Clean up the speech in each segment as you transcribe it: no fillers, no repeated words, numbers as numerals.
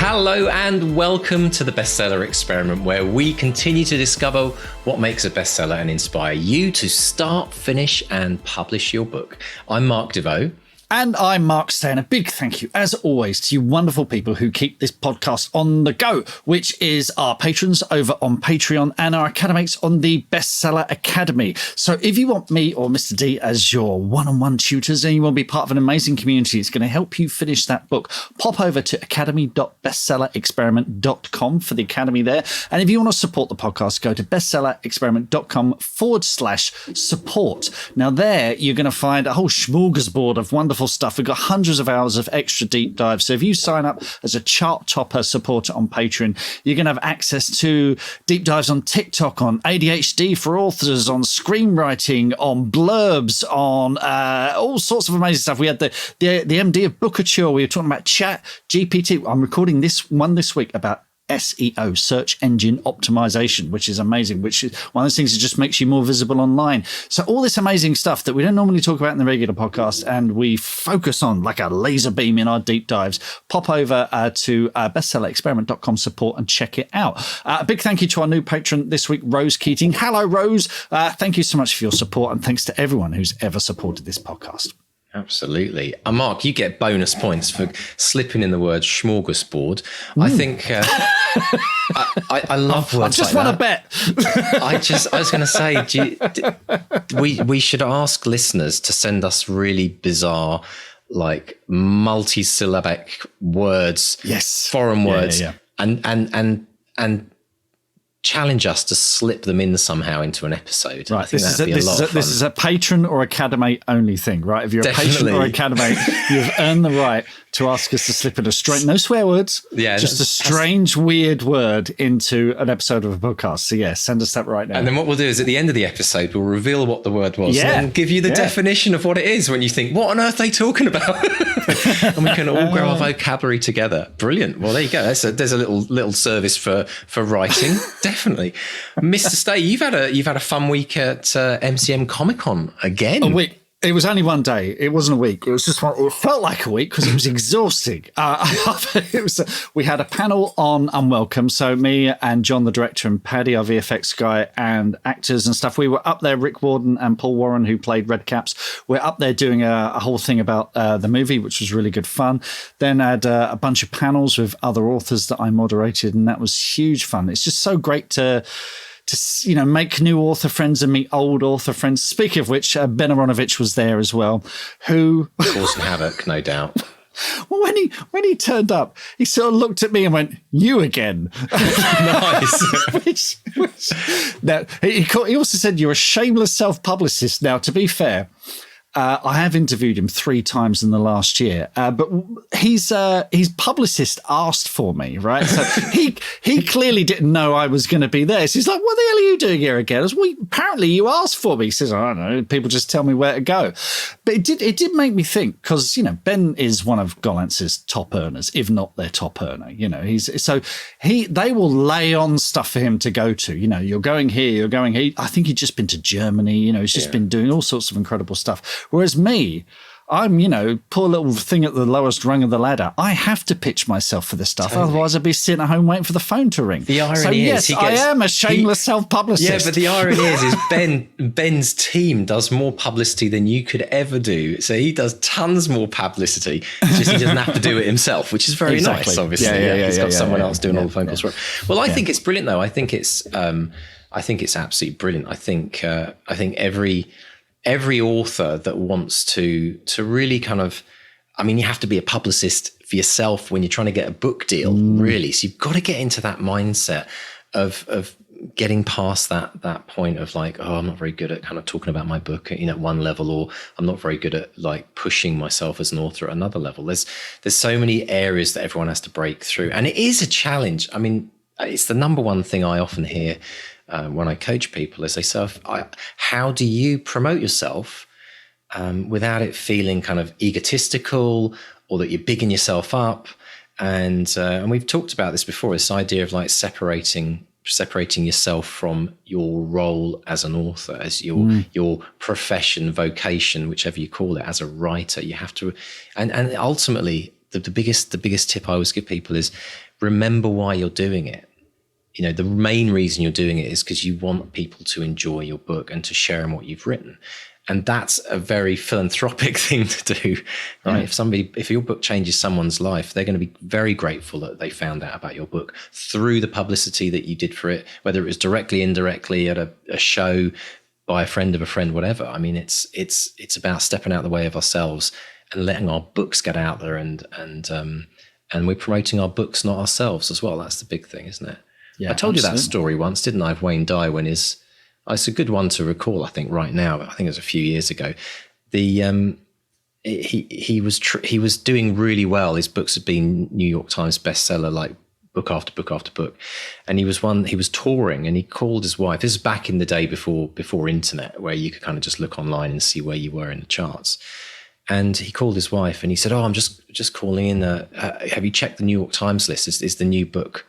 Hello and welcome to the Bestseller Experiment, where we continue to discover what makes a bestseller and inspire you to start, finish and publish your book. I'm Mark DeVoe. And I'm Mark Stan. A big thank you, as always, to you wonderful people who keep this podcast on the go, which is our patrons over on Patreon and our academics on the Bestseller Academy. So if you want me or Mr. D as your one-on-one tutors and you want to be part of an amazing community, it's going to help you finish that book, pop over to academy.bestsellerexperiment.com for the academy there. And if you want to support the podcast, go to bestsellerexperiment.com/support. Now there, you're going to find a whole smorgasbord of wonderful stuff. We've got hundreds of hours of extra deep dives. So if you sign up as a chart topper supporter on Patreon, you're going to have access to deep dives on TikTok, on ADHD for authors, on screenwriting, on blurbs, on all sorts of amazing stuff. We had the MD of Bookature. We were talking about Chat GPT. I'm recording this week about SEO, search engine optimization, which is amazing, which is one of those things that just makes you more visible online. So all this amazing stuff that we don't normally talk about in the regular podcast and we focus on like a laser beam in our deep dives, pop over to bestsellerexperiment.com support and check it out. A big thank you to our new patron this week, Rose Keating. Hello, Rose. Thank you so much for your support, and thanks to everyone who's ever supported this podcast. Absolutely. Mark, you get bonus points for slipping in the word smorgasbord. I think I love words I've just like won that. a bet. I was going to say, we should ask listeners to send us really bizarre, like multi-syllabic words, yes, foreign words, yeah. and challenge us to slip them in somehow into an episode. Right, I think that'd be a lot of fun. This is a patron or academy only thing, right? If you're Definitely. a patron or academy, you've earned the right to ask us to slip in a strange, no swear words, just a strange, weird word into an episode of a podcast. So yeah, send us that right now. And then what we'll do is at the end of the episode, we'll reveal what the word was and give you the definition of what it is when you think, what on earth are they talking about? And we can all grow our vocabulary together. Brilliant. Well, there you go. There's a little service for writing. Definitely. Mr. Stay, you've had a fun week at MCM Comic Con again. A week. It was only one day. It wasn't a week. It was just one. It felt like a week because it was exhausting. We had a panel on Unwelcome. So me and John, the director, and Paddy, our VFX guy, and actors and stuff. We were up there. Rick Warden and Paul Warren, who played Red Caps, we're up there doing a whole thing about the movie, which was really good fun. Then I had a bunch of panels with other authors that I moderated, and that was huge fun. It's just so great to make new author friends and meet old author friends. Speaking of which, Ben Aronovich was there as well, who causing havoc, no doubt. Well, when he turned up, he sort of looked at me and went, "You again?" Nice. Now he also said, "You're a shameless self-publicist." Now, to be fair, I have interviewed him 3 times in the last year, but his publicist asked for me, right? So he clearly didn't know I was going to be there. So he's like, "What the hell are you doing here again?" I was, "Well, apparently you asked for me." He says, "I don't know. People just tell me where to go." But it did make me think, because Ben is one of Gollantz's top earners, if not their top earner. They will lay on stuff for him to go to. You're going here, you're going here. I think he'd just been to Germany. He's just been doing all sorts of incredible stuff. Whereas me, I'm, poor little thing at the lowest rung of the ladder. I have to pitch myself for this stuff. Totally. Otherwise, I'd be sitting at home waiting for the phone to ring. The irony is, I am a shameless self-publicist. Yeah, but the irony is Ben's team does more publicity than you could ever do. So he does tons more publicity. It's just he doesn't have to do it himself, which is very nice, obviously. He's got someone else doing all the phone calls for him. Well, I think it's brilliant, though. I think it's absolutely brilliant. I think every author that wants to really kind of, you have to be a publicist for yourself when you're trying to get a book deal, really. So you've got to get into that mindset of getting past that point of like, oh, I'm not very good at kind of talking about my book at one level, or I'm not very good at like pushing myself as an author at another level. There's so many areas that everyone has to break through. And it is a challenge. It's the number one thing I often hear when I coach people is they say, how do you promote yourself without it feeling kind of egotistical or that you're bigging yourself up? And we've talked about this before, this idea of like separating yourself from your role as an author, as your profession, vocation, whichever you call it, as a writer. You have to, and ultimately the biggest tip I always give people is remember why you're doing it. You know, the main reason you're doing it is because you want people to enjoy your book and to share in what you've written. And that's a very philanthropic thing to do, right? If your book changes someone's life, they're going to be very grateful that they found out about your book through the publicity that you did for it, whether it was directly, indirectly, at a show, by a friend of a friend, whatever. I mean, it's about stepping out of the way of ourselves and letting our books get out there, and we're promoting our books, not ourselves as well. That's the big thing, isn't it? Yeah, I told you that story once, didn't I, of Wayne Dye when it's a good one to recall, I think, right now. I think it was a few years ago. He was doing really well. His books had been New York Times bestseller, like book after book after book. And he was touring, and he called his wife. This is back in the day before internet, where you could kind of just look online and see where you were in the charts. And he called his wife and he said, "Oh, I'm just calling in. Have you checked the New York Times list? Is the new book?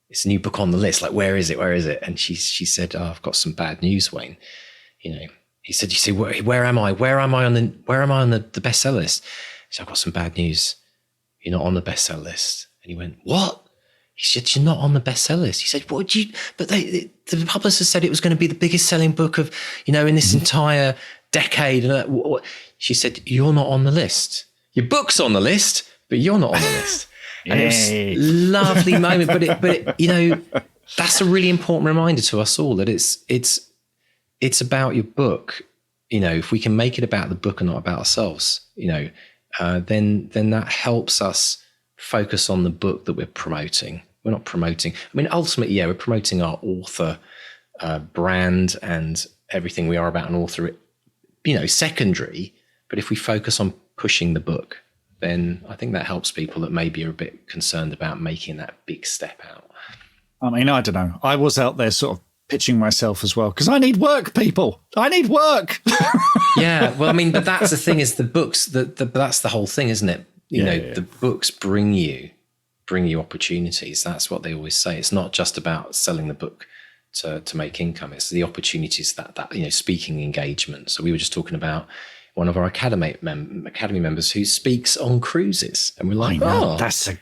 It's a new book on the list. Like, where is it? Where is it?" And she said, "Oh, I've got some bad news, Wayne. You know." He said, "You see, where am I? Where am I on the bestseller list?" He said, "I've got some bad news. You're not on the bestseller list." And he went, "What?" He said, "You're not on the bestseller list." He said, "What do you?" But the publisher said it was going to be the biggest selling book of, in this entire decade. She said, "You're not on the list. Your book's on the list, but you're not on the list." And it was a lovely moment, but it, that's a really important reminder to us all that it's about your book. If we can make it about the book and not about ourselves, then that helps us focus on the book that we're promoting. We're not promoting. I mean, ultimately, we're promoting our author brand and everything we are about an author. Secondary. But if we focus on pushing the book, then I think that helps people that maybe are a bit concerned about making that big step out. I mean, I don't know. I was out there sort of pitching myself as well, because I need work, people. I need work. Yeah, well, I mean, but that's the thing, is the books, that's the whole thing, isn't it? The books bring you opportunities. That's what they always say. It's not just about selling the book to make income. It's the opportunities that speaking engagement. So we were just talking about one of our academy members who speaks on cruises, and we're like, "Oh, that's a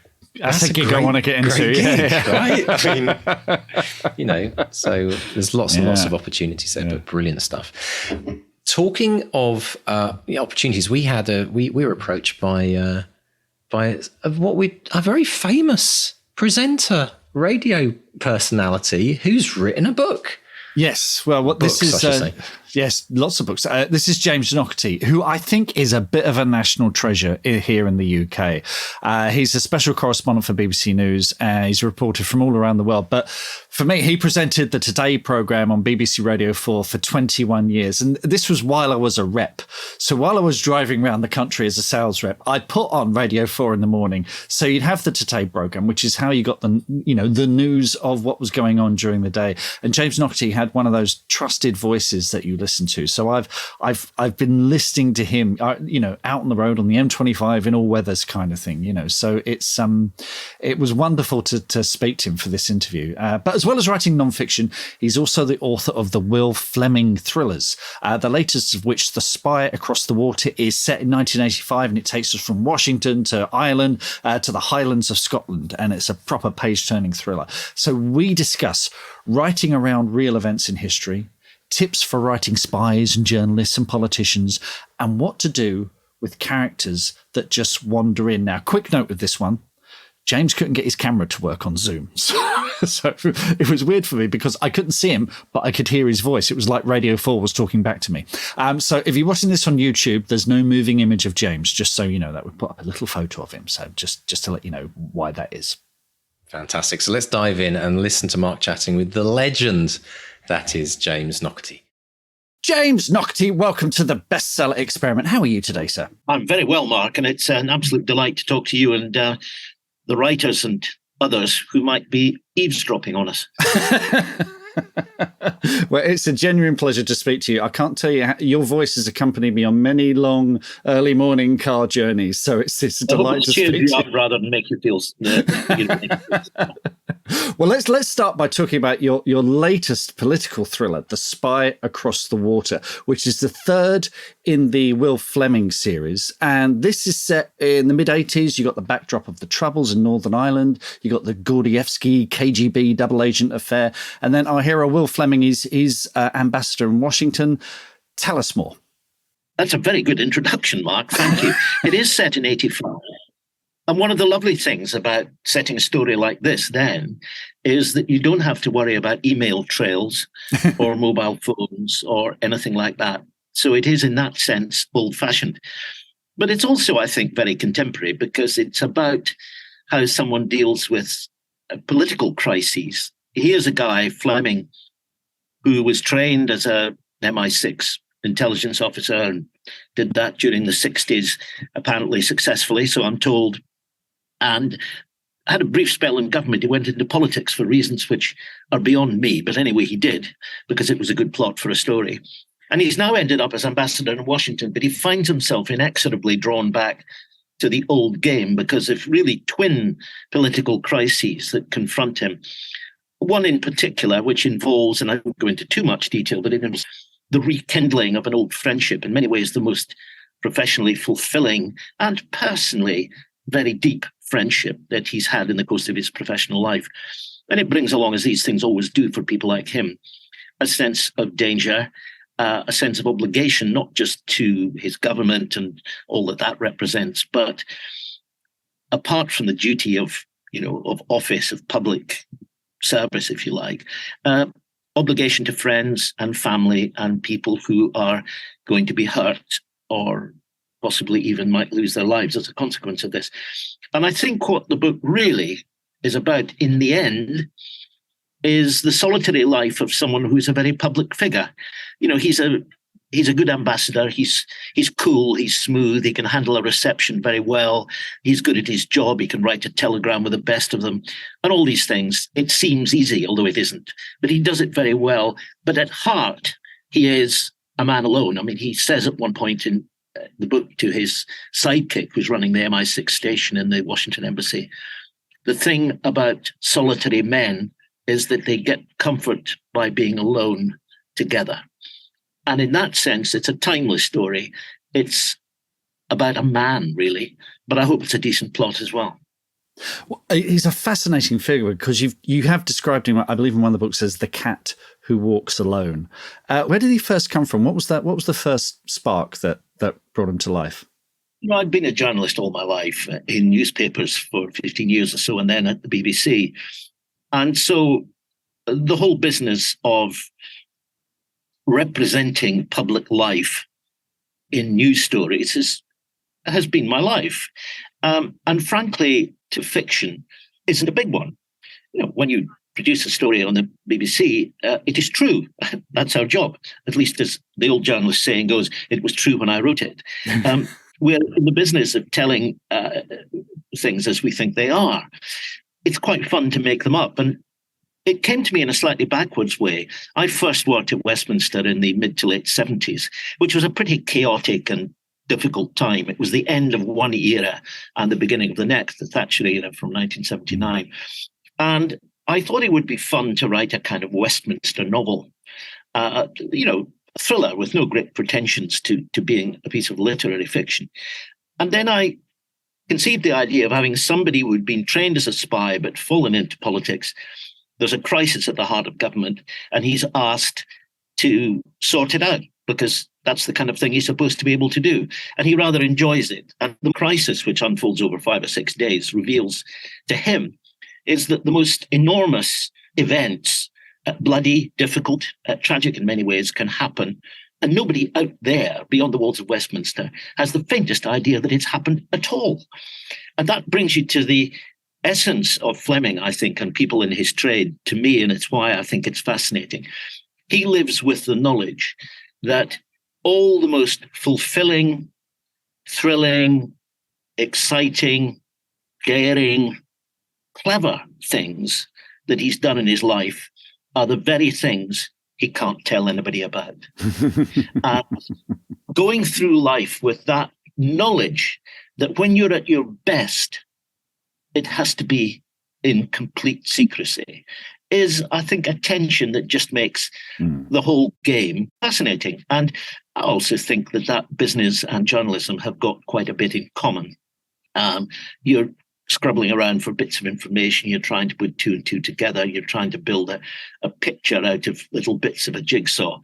gig I want to get into." Gig, right? I mean, so there's lots and lots of opportunities there, but brilliant stuff. Talking of opportunities, we were approached by a very famous presenter, radio personality who's written a book. Yes, well, this is yes, lots of books. This is James Naughtie, who I think is a bit of a national treasure here in the UK. He's a special correspondent for BBC News. He's a reporter from all around the world. But for me, he presented the Today programme on BBC Radio 4 for 21 years. And this was while I was a rep. So while I was driving around the country as a sales rep, I'd put on Radio 4 in the morning. So you'd have the Today programme, which is how you got the news of what was going on during the day. And James Naughtie had one of those trusted voices that you listen to. So I've been listening to him, out on the road on the M25 in all weathers kind of thing, So it was wonderful to speak to him for this interview. But as well as writing nonfiction, he's also the author of the Will Flemyng thrillers, the latest of which, The Spy Across the Water, is set in 1985, and it takes us from Washington to Ireland to the Highlands of Scotland, and it's a proper page-turning thriller. So we discuss writing around real events in history, tips for writing spies and journalists and politicians, and what to do with characters that just wander in. Now, quick note with this one. James couldn't get his camera to work on Zoom. So it was weird for me because I couldn't see him, but I could hear his voice. It was like Radio 4 was talking back to me. So if you're watching this on YouTube, there's no moving image of James, just so you know that. We put up a little photo of him. So just to let you know why that is. Fantastic. So let's dive in and listen to Mark chatting with the legend that is James Naughtie. James Naughtie, welcome to the Bestseller Experiment. How are you today, sir? I'm very well, Mark, and it's an absolute delight to talk to you and the writers and others who might be eavesdropping on us. Well, it's a genuine pleasure to speak to you. I can't tell you, your voice has accompanied me on many long early morning car journeys, so it's a delight to speak to you. Rather than make you feel Well, let's start by talking about your latest political thriller, The Spy Across the Water, which is the third in the Will Flemyng series. And this is set in the mid-'80s. You got the backdrop of the Troubles in Northern Ireland. You got the Gordievsky KGB double agent affair. And then our hero, Will Flemyng, is ambassador in Washington. Tell us more. That's a very good introduction, Mark. Thank you. It is set in 85. And one of the lovely things about setting a story like this then is that you don't have to worry about email trails or mobile phones or anything like that. So it is, in that sense, old-fashioned. But it's also, I think, very contemporary because it's about how someone deals with political crises. Here's a guy, Flemyng, who was trained as a MI6 intelligence officer and did that during the 60s, apparently successfully, so I'm told, and had a brief spell in government. He went into politics for reasons which are beyond me. But anyway, he did, because it was a good plot for a story. And he's now ended up as ambassador in Washington, but he finds himself inexorably drawn back to the old game because of really twin political crises that confront him. One in particular, which involves, and I won't go into too much detail, but it involves the rekindling of an old friendship, in many ways the most professionally fulfilling and personally very deep friendship that he's had in the course of his professional life. And it brings along, as these things always do for people like him, a sense of danger, a sense of obligation, not just to his government and all that represents, but apart from the duty of office, of public service, if you like, obligation to friends and family and people who are going to be hurt or possibly even might lose their lives as a consequence of this. And I think what the book really is about in the end is the solitary life of someone who's a very public figure. He's a good ambassador. He's cool. He's smooth. He can handle a reception very well. He's good at his job. He can write a telegram with the best of them. And all these things, it seems easy, although it isn't. But he does it very well. But at heart, he is a man alone. I mean, he says at one point in the book to his sidekick, who's running the MI6 station in the Washington embassy, the thing about solitary men is that they get comfort by being alone together. And in that sense, it's a timeless story. It's about a man, really, but I hope it's a decent plot as well. Well, he's a fascinating figure because you have described him, I believe in one of the books, as the cat who walks alone. Where did he first come from? What was that? What was the first spark that brought him to life? I'd been a journalist all my life in newspapers for 15 years or so, and then at the BBC. And so the whole business of representing public life in news stories has been my life. And frankly, to fiction isn't a big one. When you produce a story on the BBC, it is true. That's our job. At least as the old journalist saying goes, it was true when I wrote it. We're in the business of telling things as we think they are. It's quite fun to make them up. And it came to me in a slightly backwards way. I first worked at Westminster in the mid to late 70s, which was a pretty chaotic and difficult time. It was the end of one era and the beginning of the next, the Thatcher era from 1979. And I thought it would be fun to write a kind of Westminster novel, a thriller with no great pretensions to being a piece of literary fiction. And then I conceived the idea of having somebody who had been trained as a spy but fallen into politics. There's a crisis at the heart of government, and he's asked to sort it out because that's the kind of thing he's supposed to be able to do. And he rather enjoys it. And the crisis, which unfolds over 5 or 6 days, reveals to him is that the most enormous events, bloody, difficult, tragic in many ways, can happen. And nobody out there, beyond the walls of Westminster, has the faintest idea that it's happened at all. And that brings you to the essence of Flemyng, I think, and people in his trade, to me, and it's why I think it's fascinating. He lives with the knowledge that all the most fulfilling, thrilling, exciting, daring, clever things that he's done in his life are the very things he can't tell anybody about. And going through life with that knowledge that when you're at your best, it has to be in complete secrecy is, I think, a tension that just makes the whole game fascinating. And I also think that business and journalism have got quite a bit in common. You're scrubbling around for bits of information. You're trying to put two and two together. You're trying to build a picture out of little bits of a jigsaw.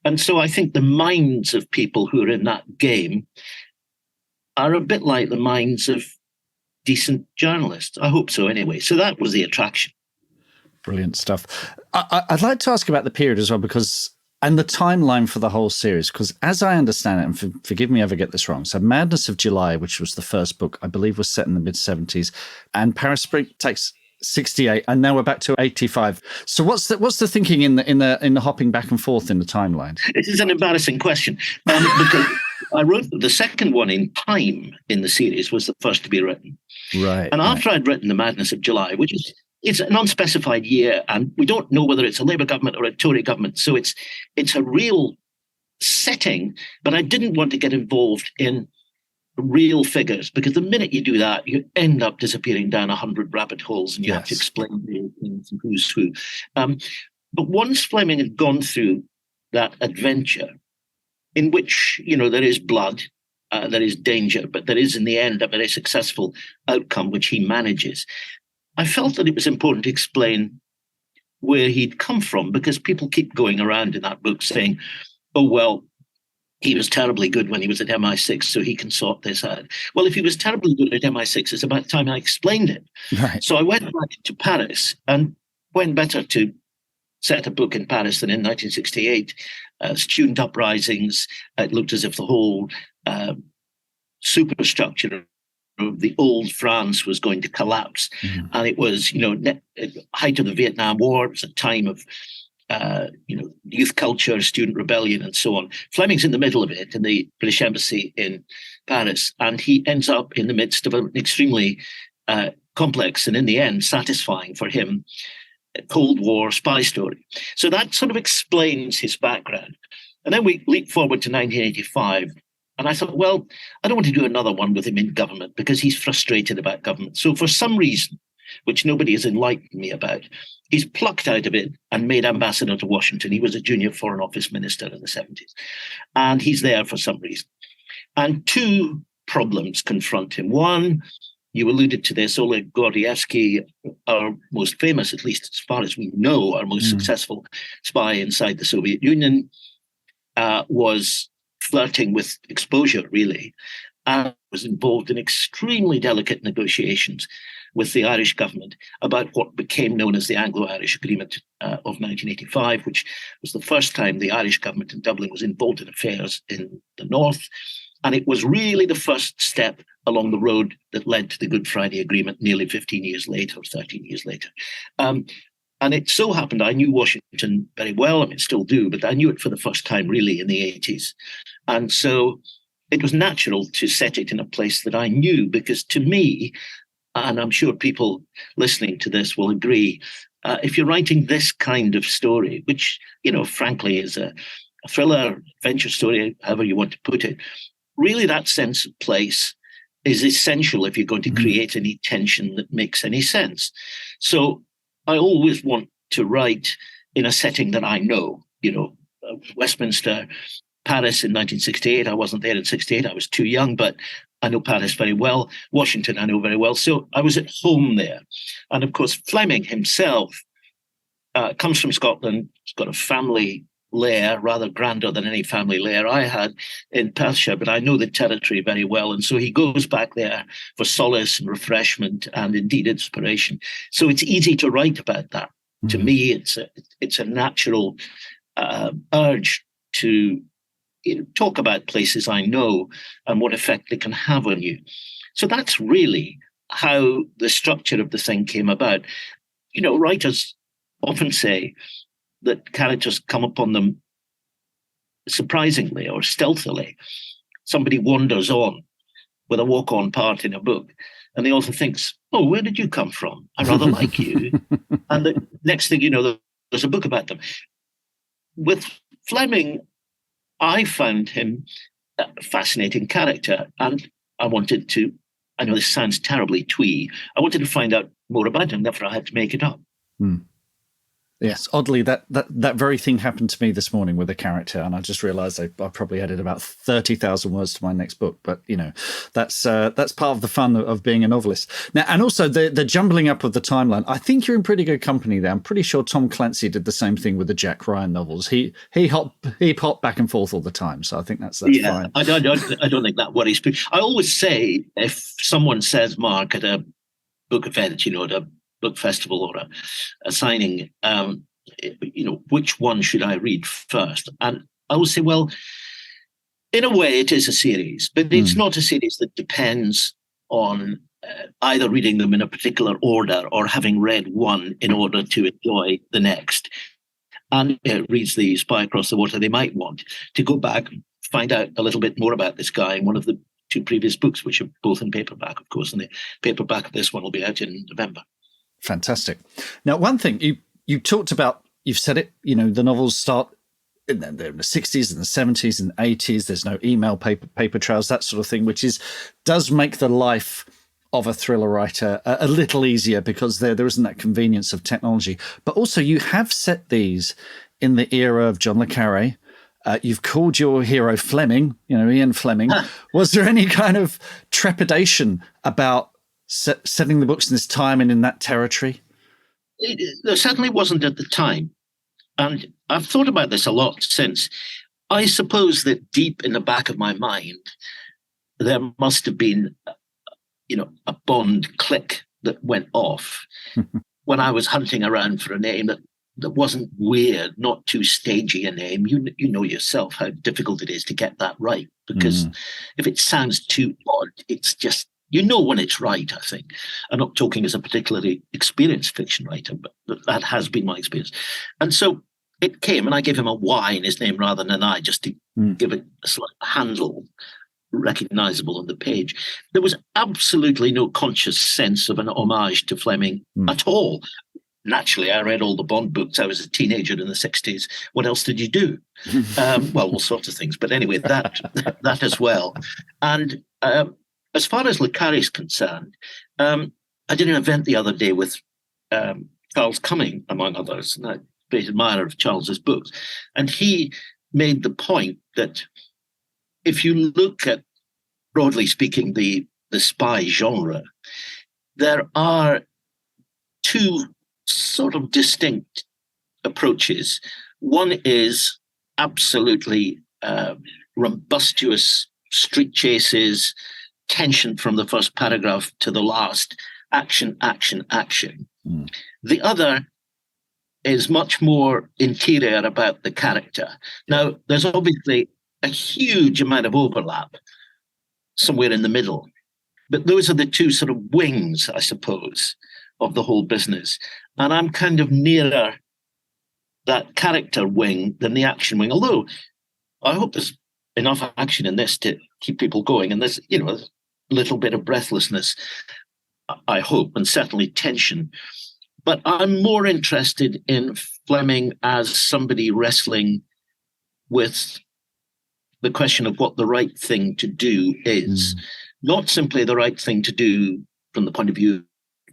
And so I think the minds of people who are in that game are a bit like the minds of decent journalists. I hope so anyway. So that was the attraction. Brilliant stuff. I'd like to ask about the period as well, and the timeline for the whole series, because as I understand it, and forgive me if I get this wrong, so Madness of July, which was the first book, I believe was set in the mid-70s, and Paris Spring takes 68, and now we're back to 85. So what's the thinking in the hopping back and forth in the timeline? This is an embarrassing question, because I wrote the second one in time in the series was the first to be written. Right. And after I'd written The Madness of July, which is it's an unspecified year, and we don't know whether it's a Labour government or a Tory government. So it's a real setting, but I didn't want to get involved in real figures, because the minute you do that, you end up disappearing down 100 rabbit holes, and you have to explain who's who. But once Flemyng had gone through that adventure, in which there is blood, there is danger, but there is in the end a very successful outcome which he manages, I felt that it was important to explain where he'd come from, because people keep going around in that book saying, oh, well, he was terribly good when he was at MI6, so he can sort this out. Well, if he was terribly good at MI6, it's about time I explained it. Right. So I went back to Paris, and when better to set a book in Paris than in 1968, student uprisings, it looked as if the whole superstructure of the old France was going to collapse. And it was, height of the Vietnam War. It was a time of, youth culture, student rebellion, and so on. Fleming's in the middle of it in the British Embassy in Paris, and he ends up in the midst of an extremely complex and, in the end, satisfying for him Cold War spy story. So that sort of explains his background. And then we leap forward to 1985. And I thought, well, I don't want to do another one with him in government, because he's frustrated about government. So for some reason, which nobody has enlightened me about, he's plucked out of it and made ambassador to Washington. He was a junior foreign office minister in the 70s. And he's there for some reason. And two problems confront him. One, you alluded to this, Oleg Gordievsky, our most famous, at least as far as we know, our most successful spy inside the Soviet Union, was flirting with exposure, really, and was involved in extremely delicate negotiations with the Irish government about what became known as the Anglo-Irish Agreement of 1985, which was the first time the Irish government in Dublin was involved in affairs in the north. And it was really the first step along the road that led to the Good Friday Agreement nearly 15 years later, or 13 years later. And it so happened I knew Washington very well. I mean, still do, but I knew it for the first time really in the 80s. And so it was natural to set it in a place that I knew, because to me, and I'm sure people listening to this will agree, if you're writing this kind of story, which, frankly is a thriller, adventure story, however you want to put it, really that sense of place is essential if you're going to create any tension that makes any sense. So I always want to write in a setting that I know, Westminster, Paris in 1968. I wasn't there in 68. I was too young, but I know Paris very well. Washington, I know very well. So I was at home there. And of course, Flemyng himself comes from Scotland. He's got a family lair, rather grander than any family lair I had in Perthshire, but I know the territory very well. And so he goes back there for solace and refreshment and indeed inspiration. So it's easy to write about that. To me, it's a natural urge to talk about places I know and what effect they can have on you. So that's really how the structure of the thing came about. Writers often say that characters come upon them surprisingly or stealthily. Somebody wanders on with a walk-on part in a book, and the author thinks, oh, where did you come from? I rather like you. And the next thing you know, there's a book about them. With Flemyng, I found him a fascinating character, and I wanted to, I know this sounds terribly twee, I wanted to find out more about him. Therefore, I had to make it up. Yes, oddly, that very thing happened to me this morning with a character, and I just realised I probably added about 30,000 words to my next book. But that's part of the fun of being a novelist. Now, and also the jumbling up of the timeline. I think you're in pretty good company there. I'm pretty sure Tom Clancy did the same thing with the Jack Ryan novels. He hopped back and forth all the time, so I think that's fine. I don't think that worries me. I always say, if someone says, Mark, at a book event, at a book festival or a signing, which one should I read first? And I will say, well, in a way it is a series, but it's not a series that depends on either reading them in a particular order or having read one in order to enjoy the next. And reads the Spy Across the Water, they might want to go back, find out a little bit more about this guy in one of the 2 previous books, which are both in paperback, of course, and the paperback of this one will be out in November. Fantastic. Now, one thing you talked about, you've said it, the novels start in the 60s and the 70s and 80s. There's no email, paper trails, that sort of thing, which does make the life of a thriller writer a little easier because there isn't that convenience of technology. But also you have set these in the era of John le Carré. You've called your hero Flemyng, Ian Fleming. Was there any kind of trepidation about setting the books in this time and in that territory? There certainly wasn't at the time. And I've thought about this a lot since. I suppose that deep in the back of my mind, there must have been, a Bond click that went off when I was hunting around for a name that wasn't weird, not too stagey a name. You know yourself how difficult it is to get that right, because if it sounds too odd, it's just, when it's right, I think. I'm not talking as a particularly experienced fiction writer, but that has been my experience. And so it came, and I gave him a Y in his name rather than an I, just to give it a slight handle, recognizable on the page. There was absolutely no conscious sense of an homage to Fleming at all. Naturally, I read all the Bond books. I was a teenager in the 60s. What else did you do? Well, all sorts of things. But anyway, that as well. And as far as le Carré is concerned, I did an event the other day with Charles Cumming, among others, and I'm a great admirer of Charles's books. And he made the point that if you look at, broadly speaking, the spy genre, there are 2 sort of distinct approaches. One is absolutely rumbustious street chases, tension from the first paragraph to the last, action, action, action. The other is much more interior about the character. Now, there's obviously a huge amount of overlap somewhere in the middle, but those are the 2 sort of wings, I suppose, of the whole business. And I'm kind of nearer that character wing than the action wing, although I hope there's enough action in this to keep people going. And there's, a little bit of breathlessness, I hope, and certainly tension. But I'm more interested in Fleming as somebody wrestling with the question of what the right thing to do is. Not simply the right thing to do from the point of view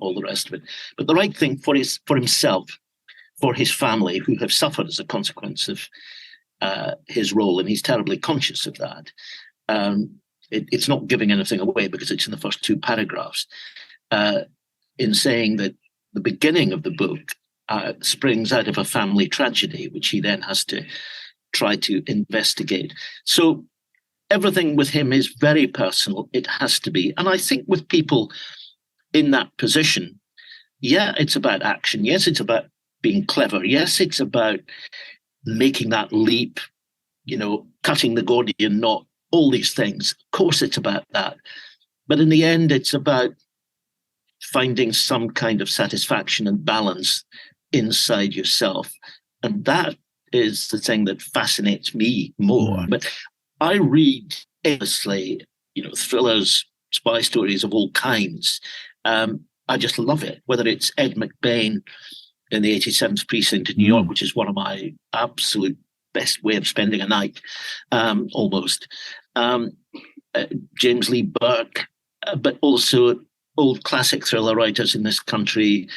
all the rest of it, but the right thing for himself, for his family, who have suffered as a consequence of his role, and he's terribly conscious of that. It's not giving anything away because it's in the first 2 paragraphs, in saying that the beginning of the book springs out of a family tragedy, which he then has to try to investigate. So everything with him is very personal. It has to be. And I think with people in that position, it's about action. Yes, it's about being clever. Yes, it's about making that leap, cutting the Gordian knot, all these things. Of course, it's about that. But in the end, it's about finding some kind of satisfaction and balance inside yourself. And that is the thing that fascinates me more. But I read endlessly, thrillers, spy stories of all kinds. I just love it, whether it's Ed McBain in the 87th Precinct in New York, which is one of my absolute best way of spending a night, almost. James Lee Burke, but also old classic thriller writers in this country,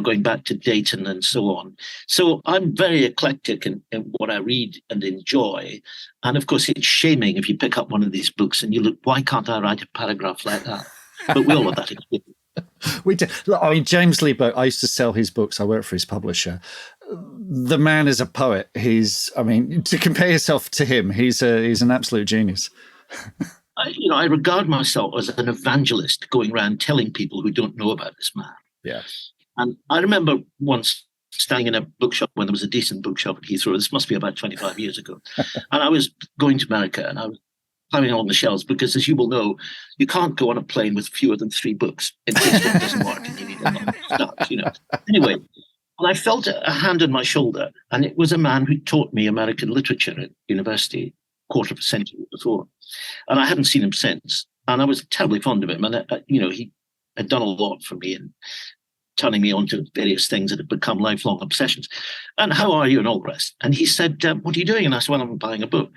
going back to Dayton and so on. So I'm very eclectic in what I read and enjoy. And of course, it's shaming if you pick up one of these books and you look, why can't I write a paragraph like that? But we all have that experience. We do. Look, I mean, James Lee Burke, I used to sell his books. I worked for his publisher. The man is a poet. To compare yourself to him, he's an absolute genius. I regard myself as an evangelist going around telling people who don't know about this man. Yeah. And I remember once standing in a bookshop when there was a decent bookshop at Heathrow. This must be about 25 years ago. And I was going to America and I was climbing along the shelves because, as you will know, you can't go on a plane with fewer than 3 books in case one doesn't work and you need a lot of stuff, Anyway, and I felt a hand on my shoulder, and it was a man who taught me American literature at university a quarter of a century before. And I hadn't seen him since. And I was terribly fond of him. And, he had done a lot for me and turning me on to various things that had become lifelong obsessions. And how are you and all the rest? And he said, what are you doing? And I said, well, I'm buying a book.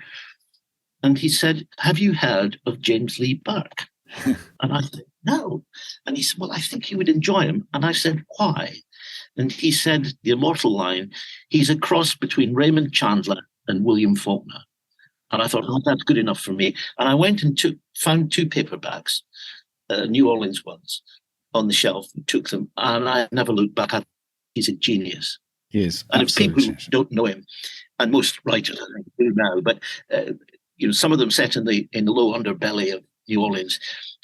And he said, have you heard of James Lee Burke? And I said, no. And he said, well, I think you would enjoy him. And I said, why? And he said, the immortal line, he's a cross between Raymond Chandler and William Faulkner. And I thought, oh, that's good enough for me. And I went and found 2 paperbacks, New Orleans ones, on the shelf, and took them. And I never looked back at him. He's a genius. He is. And if people who don't know him, and most writers I think do now, but some of them set in the low underbelly of New Orleans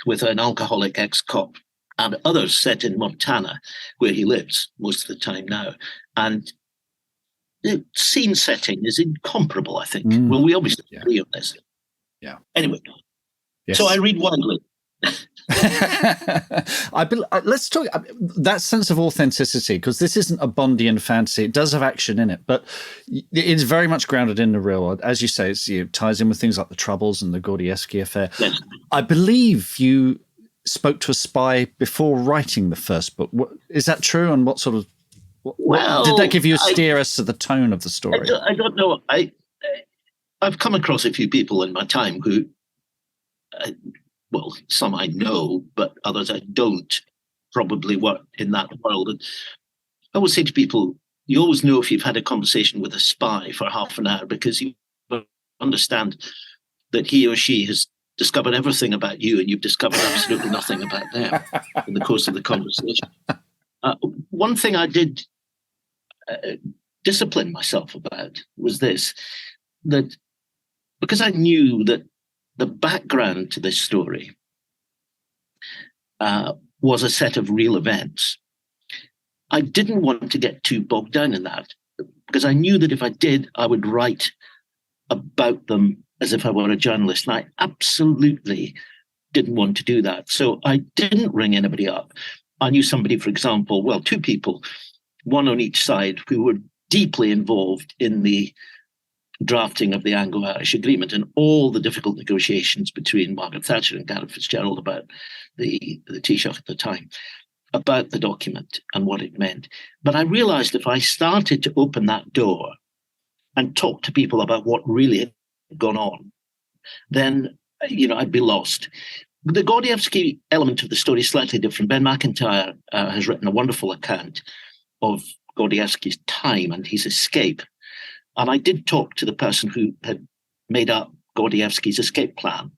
with an alcoholic ex-cop, and others set in Montana, where he lives most of the time now. And the scene setting is incomparable, I think. Well, we obviously agree on this. Yeah. Anyway, yes. So I read widely. Let's talk that sense of authenticity, because this isn't a Bondian fantasy. It does have action in it, but it's very much grounded in the real world. As you say, it ties in with things like the Troubles and the Gordievsky affair. Yes. I believe you spoke to a spy before writing the first book. Is that true? And what sort of did that give you a steer as to the tone of the story? I don't know. I've come across a few people in my time who, some I know, but others I don't, probably work in that world. And I always say to people, you always know if you've had a conversation with a spy for half an hour, because you understand that he or she has discovered everything about you and you've discovered absolutely nothing about them in the course of the conversation. One thing I did discipline myself about was this, that because I knew that the background to this story was a set of real events, I didn't want to get too bogged down in that, because I knew that if I did, I would write about them as if I were a journalist. And I absolutely didn't want to do that. So I didn't ring anybody up. I knew somebody, for example, 2 people, one on each side, who were deeply involved in the drafting of the Anglo-Irish Agreement and all the difficult negotiations between Margaret Thatcher and Gareth Fitzgerald about the Taoiseach at the time, about the document and what it meant. But I realized if I started to open that door and talk to people about what really had gone on, then, I'd be lost. The Gordievsky element of the story is slightly different. Ben McIntyre has written a wonderful account of Gordievsky's time and his escape. And I did talk to the person who had made up Gordievsky's escape plan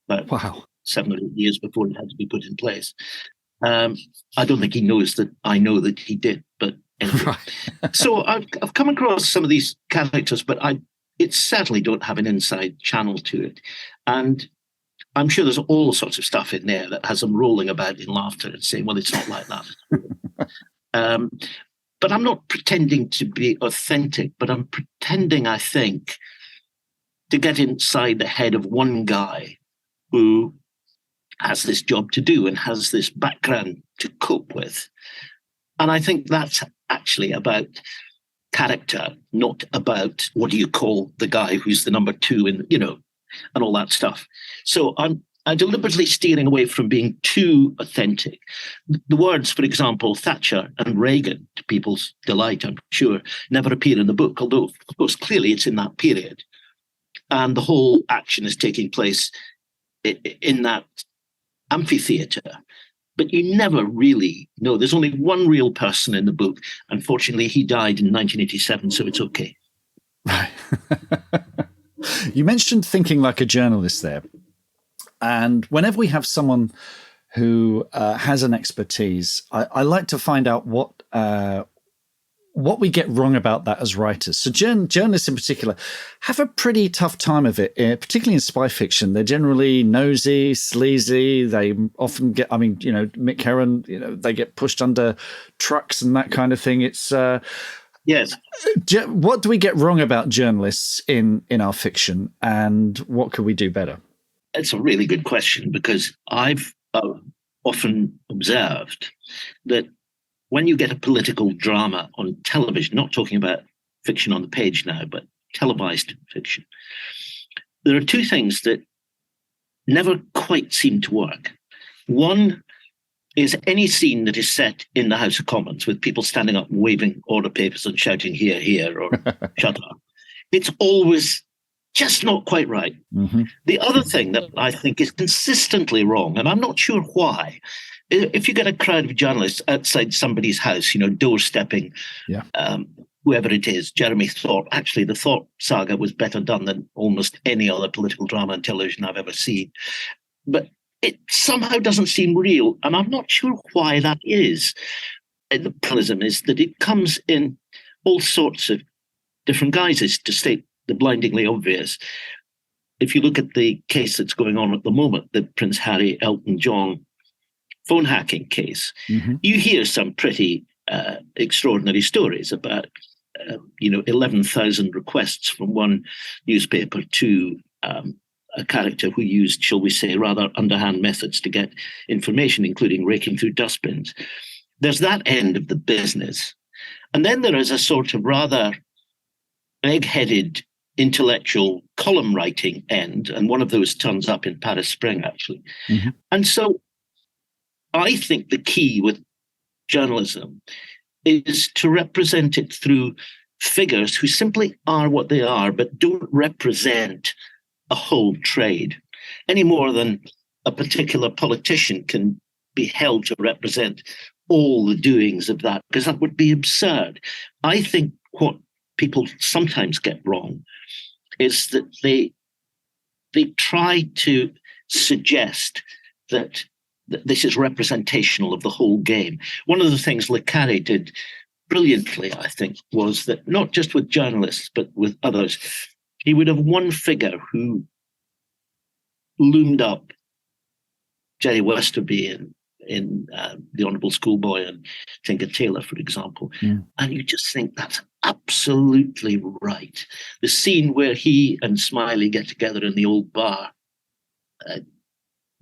about 7 or 8 years before it had to be put in place. I don't think he knows that I know that he did, but anyway. Right. So I've come across some of these characters, but it certainly don't have an inside channel to it. And I'm sure there's all sorts of stuff in there that has them rolling about in laughter and saying, well, it's not like that. But I'm not pretending to be authentic, but I'm pretending, I think, to get inside the head of one guy who has this job to do and has this background to cope with. And I think that's actually about character, not about what do you call the guy who's the number 2 in, and all that stuff. So I'm deliberately steering away from being too authentic. The words, for example, Thatcher and Reagan, to people's delight, I'm sure, never appear in the book, although, of course, clearly it's in that period. And the whole action is taking place in that amphitheatre. but you never really know. There's only one real person in the book. Unfortunately, he died in 1987, so it's okay. Right. You mentioned thinking like a journalist there. And whenever we have someone who has an expertise, I like to find out what we get wrong about that as writers. So journalists in particular have a pretty tough time of it, particularly in spy fiction. They're generally nosy, sleazy. They often get, Mick Herron, they get pushed under trucks and that kind of thing. It's yes. What do we get wrong about journalists in our fiction, and what could we do better? It's a really good question, because I've often observed that when you get a political drama on television, not talking about fiction on the page now, but televised fiction, there are two things that never quite seem to work. One is any scene that is set in the House of Commons with people standing up and waving order papers and shouting, "Here, here," or "Shut up." It's always just not quite right. Mm-hmm. The other thing that I think is consistently wrong, and I'm not sure why, if you get a crowd of journalists outside somebody's house, doorstepping, whoever it is, Jeremy Thorpe. Actually, the Thorpe saga was better done than almost any other political drama on television I've ever seen. But it somehow doesn't seem real, and I'm not sure why that is. The problem is that it comes in all sorts of different guises, to state the blindingly obvious. If you look at the case that's going on at the moment, the Prince Harry, Elton John phone hacking case, you hear some pretty extraordinary stories about, 11,000 requests from one newspaper to a character who used, shall we say, rather underhand methods to get information, including raking through dustbins. There's that end of the business. And then there is a sort of rather egg-headed intellectual column writing end, and one of those turns up in Paris Spring, actually. Mm-hmm. And so I think the key with journalism is to represent it through figures who simply are what they are, but don't represent a whole trade any more than a particular politician can be held to represent all the doings of that, because that would be absurd. I think what people sometimes get wrong is that they try to suggest that this is representational of the whole game. One of the things Le Carre did brilliantly, I think, was that not just with journalists, but with others, he would have one figure who loomed up, Jerry Westerby in The Honourable Schoolboy and Tinker Tailor, for example. Yeah. And you just think that's absolutely right. The scene where he and Smiley get together in the old bar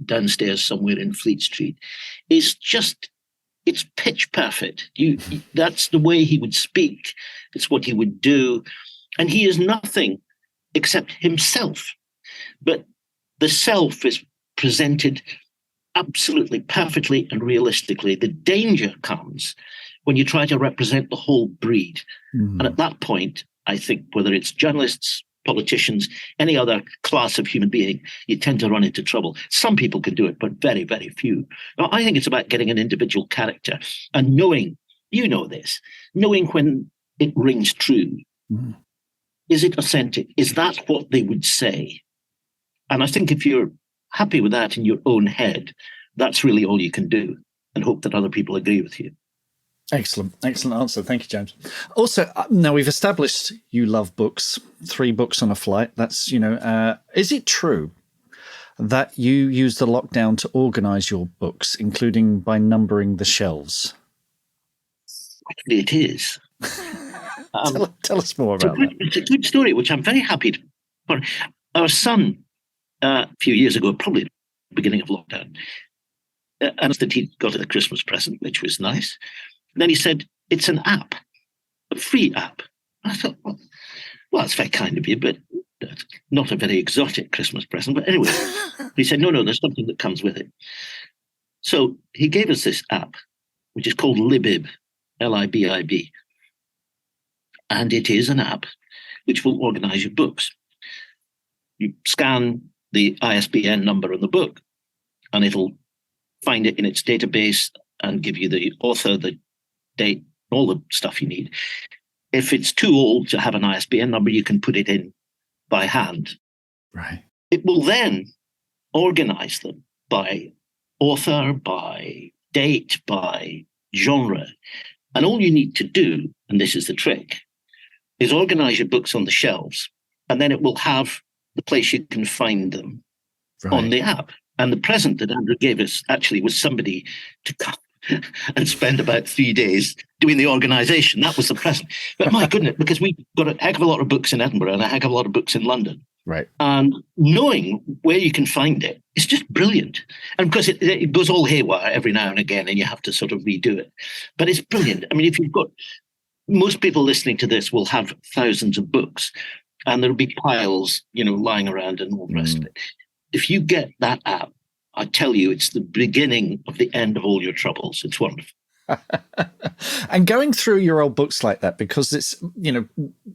downstairs somewhere in Fleet Street is just, it's pitch perfect. That's the way he would speak. It's what he would do. And he is nothing except himself. But the self is presented absolutely perfectly and realistically. The danger comes when you try to represent the whole breed. Mm. And at that point, I think whether it's journalists, politicians, any other class of human being, you tend to run into trouble. Some people can do it, but very, very few. Now, I think it's about getting an individual character and knowing, this, knowing when it rings true. Mm. Is it authentic? Is that what they would say? And I think if you're happy with that in your own head, that's really all you can do, and hope that other people agree with you. Excellent answer. Thank you, James. Also, now we've established you love books, 3 books on a flight. That's, is it true that you use the lockdown to organise your books, including by numbering the shelves? Actually, it is. Tell us more about that. It's a good story, which I'm very happy to. Our son, a few years ago, probably the beginning of lockdown, announced that he got a Christmas present, which was nice. And then he said, it's an app, a free app. I thought, well, that's very kind of you, but that's not a very exotic Christmas present. But anyway, he said, no, there's something that comes with it. So he gave us this app, which is called Libib, Libib. And it is an app which will organize your books. You scan the ISBN number of the book, and it'll find it in its database and give you the author, the date, all the stuff you need. If it's too old to have an ISBN number, you can put it in by hand. Right. It will then organize them by author, by date, by genre. And all you need to do, and this is the trick, is organize your books on the shelves, and then it will have the place you can find them on the app. And the present that Andrew gave us actually was somebody to come and spend about 3 days doing the organization. That was the present. But my goodness, because we've got a heck of a lot of books in Edinburgh and a heck of a lot of books in London. Right. And knowing where you can find it is just brilliant. And because it goes all haywire every now and again, and you have to sort of redo it. But it's brilliant. I mean, if you've got, most people listening to this will have thousands of books, and there'll be piles, lying around and all the rest of it. If you get that app, I tell you, it's the beginning of the end of all your troubles. It's wonderful. And going through your old books like that, because it's,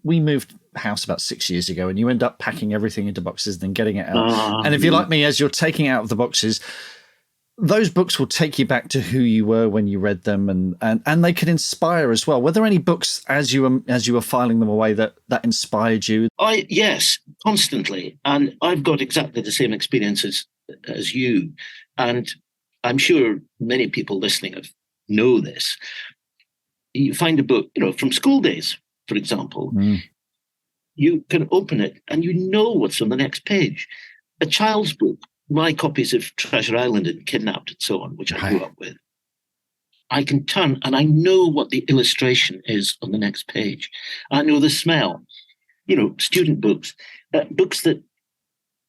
we moved house about 6 years ago, and you end up packing everything into boxes and then getting it out. And if you're like me, as you're taking out of the boxes, those books will take you back to who you were when you read them, and they can inspire as well. Were there any books as you were filing them away that inspired you? Yes, constantly. And I've got exactly the same experiences as you. And I'm sure many people listening know this. You find a book, from school days, for example, you can open it and you know what's on the next page. A child's book, my copies of Treasure Island and Kidnapped and so on, which I grew up with, I can turn and I know what the illustration is on the next page. I know the smell. Student books, books that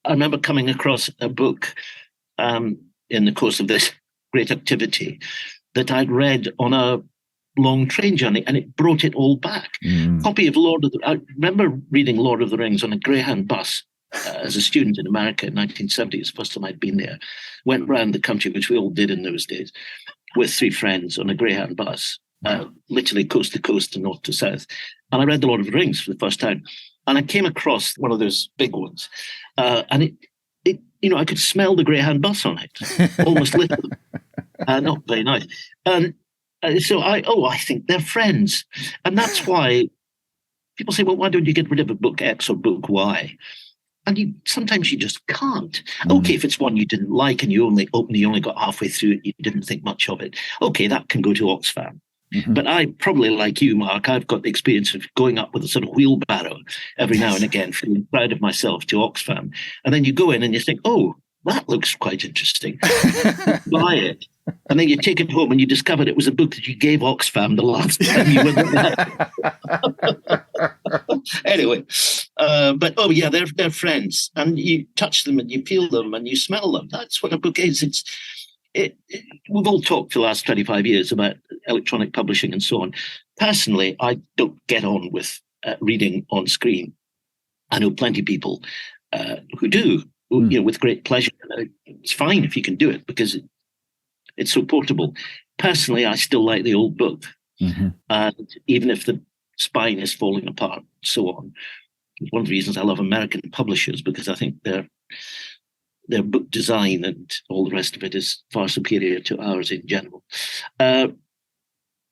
I remember coming across a book in the course of this great activity that I'd read on a long train journey, and it brought it all back. Copy of I remember reading Lord of the Rings on a Greyhound bus as a student in America in 1970. It's the first time I'd been there. Went round the country, which we all did in those days, with 3 friends on a Greyhound bus, literally coast to coast and north to south. And I read The Lord of the Rings for the first time. And I came across one of those big ones, and it I could smell the Greyhound bus on it, almost literally. Not very nice. And so I think they're friends. And that's why people say, well, why don't you get rid of a book X or book Y? And sometimes you just can't. Okay, if it's one you didn't like and you only got halfway through it, you didn't think much of it. Okay, that can go to Oxfam. But I probably, like you, Mark, I've got the experience of going up with a sort of wheelbarrow every now and again, feeling proud of myself, to Oxfam. And then you go in and you think, oh, that looks quite interesting. Buy it. And then you take it home and you discover it was a book that you gave Oxfam the last time you were there. Anyway, but they're friends, and you touch them and you feel them and you smell them. That's what a book is. We've all talked for the last 25 years about electronic publishing and so on. Personally, I don't get on with reading on screen. I know plenty of people who do, with great pleasure. It's fine if you can do it because it's so portable. Personally, I still like the old book. And even if the spine is falling apart and so on, one of the reasons I love American publishers, because I think their book design and all the rest of it is far superior to ours in general.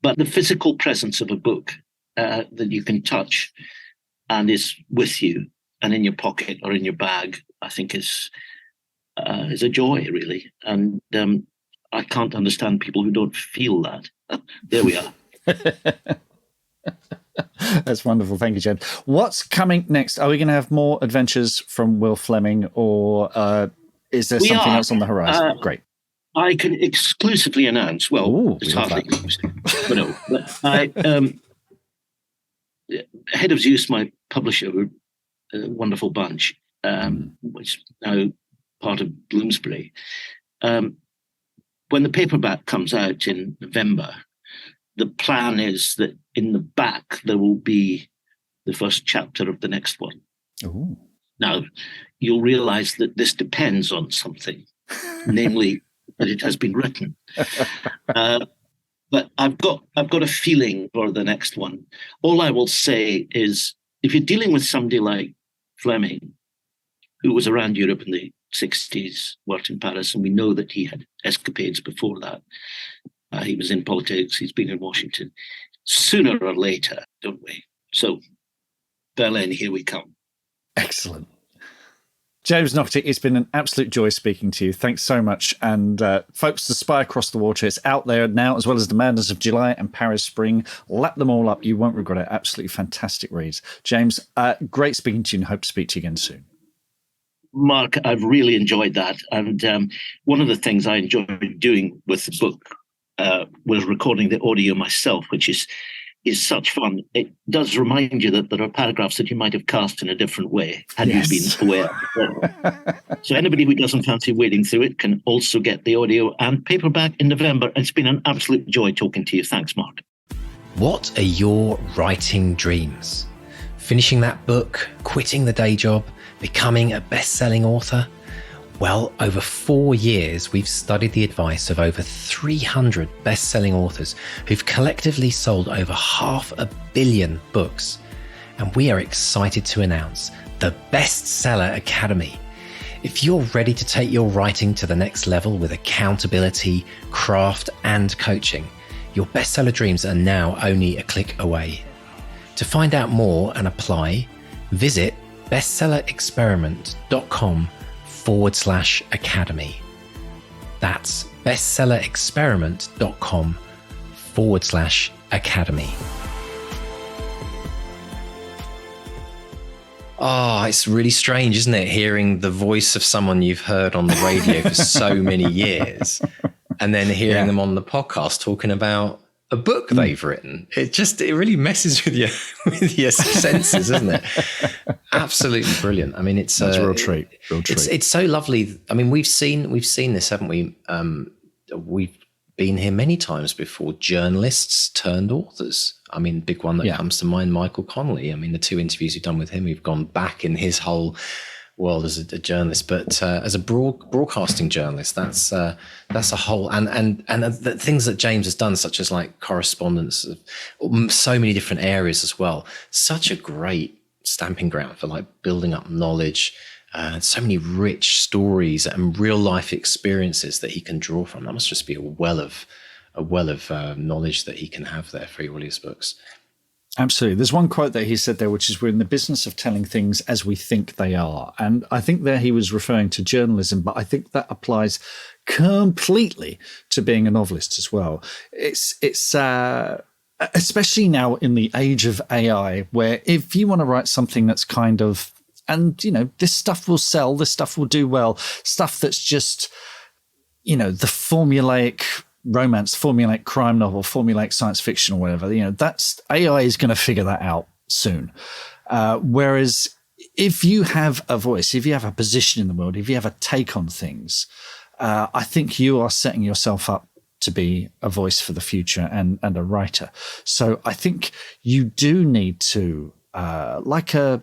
But the physical presence of a book that you can touch and is with you and in your pocket or in your bag, I think is a joy, really. And I can't understand people who don't feel that. There we are. That's wonderful. Thank you, Jen. What's coming next? Are we going to have more adventures from Will Flemyng, or is there something else on the horizon? Great. I can exclusively announce, it's hardly exclusive, but no. But Head of Zeus, my publisher, a wonderful bunch, which is now part of Bloomsbury. When the paperback comes out in November, the plan is that in the back there will be the first chapter of the next one. Ooh. Now, you'll realize that this depends on something, namely that it has been written. But I've got a feeling for the next one. All I will say is, if you're dealing with somebody like Flemyng, who was around Europe in the 60s, worked in Paris, and we know that he had escapades before that. He was in politics, he's been in Washington. Sooner or later, don't we? So, Berlin, here we come. Excellent. James Naughtie, it's been an absolute joy speaking to you. Thanks so much. And folks, The Spy Across the Water is out there now, as well as The Madness of July and Paris Spring. Lap them all up. You won't regret it. Absolutely fantastic reads. James, great speaking to you, and hope to speak to you again soon. Mark, I've really enjoyed that. And one of the things I enjoyed doing with the book was recording the audio myself, which is such fun. It does remind you that there are paragraphs that you might have cast in a different way had you been aware. So anybody who doesn't fancy wading through it can also get the audio and paperback in November. It's been an absolute joy talking to you. Thanks, Mark. What are your writing dreams? Finishing that book, quitting the day job, becoming a best-selling author? Well, over 4 years, we've studied the advice of over 300 best-selling authors who've collectively sold over 500 million books. And we are excited to announce the Bestseller Academy. If you're ready to take your writing to the next level with accountability, craft, and coaching, your bestseller dreams are now only a click away. To find out more and apply, visit bestsellerexperiment.com/academy. That's bestsellerexperiment.com/academy. Oh, it's really strange, isn't it? Hearing the voice of someone you've heard on the radio for so many years and then hearing them on the podcast talking about a book they've written. It really messes with your senses, isn't it? Absolutely brilliant. I mean, it's a real treat. It's so lovely. I mean, we've seen this, haven't we? We've been here many times before. Journalists turned authors. I mean, big one that comes to mind, Michael Connolly. I mean, the 2 interviews we've done with him, we've gone back in his whole world as a journalist, but as a broadcasting journalist, that's a whole and the things that James has done, such as like correspondence, so many different areas as well. Such a great stamping ground for like building up knowledge, so many rich stories and real life experiences that he can draw from. That must just be a well of knowledge that he can have there for all his books. Absolutely. There's one quote that he said there, which is, we're in the business of telling things as we think they are. And I think there he was referring to journalism, but I think that applies completely to being a novelist as well. It's especially now in the age of AI, where if you want to write something that's kind of, and, you know, this stuff will sell, this stuff will do well, stuff that's just, you know, the formulaic romance, formulaic crime novel, formulaic science fiction or whatever, you know, that's AI is going to figure that out soon. Whereas if you have a voice, if you have a position in the world, if you have a take on things, I think you are setting yourself up to be a voice for the future and a writer. So I think you do need to, like a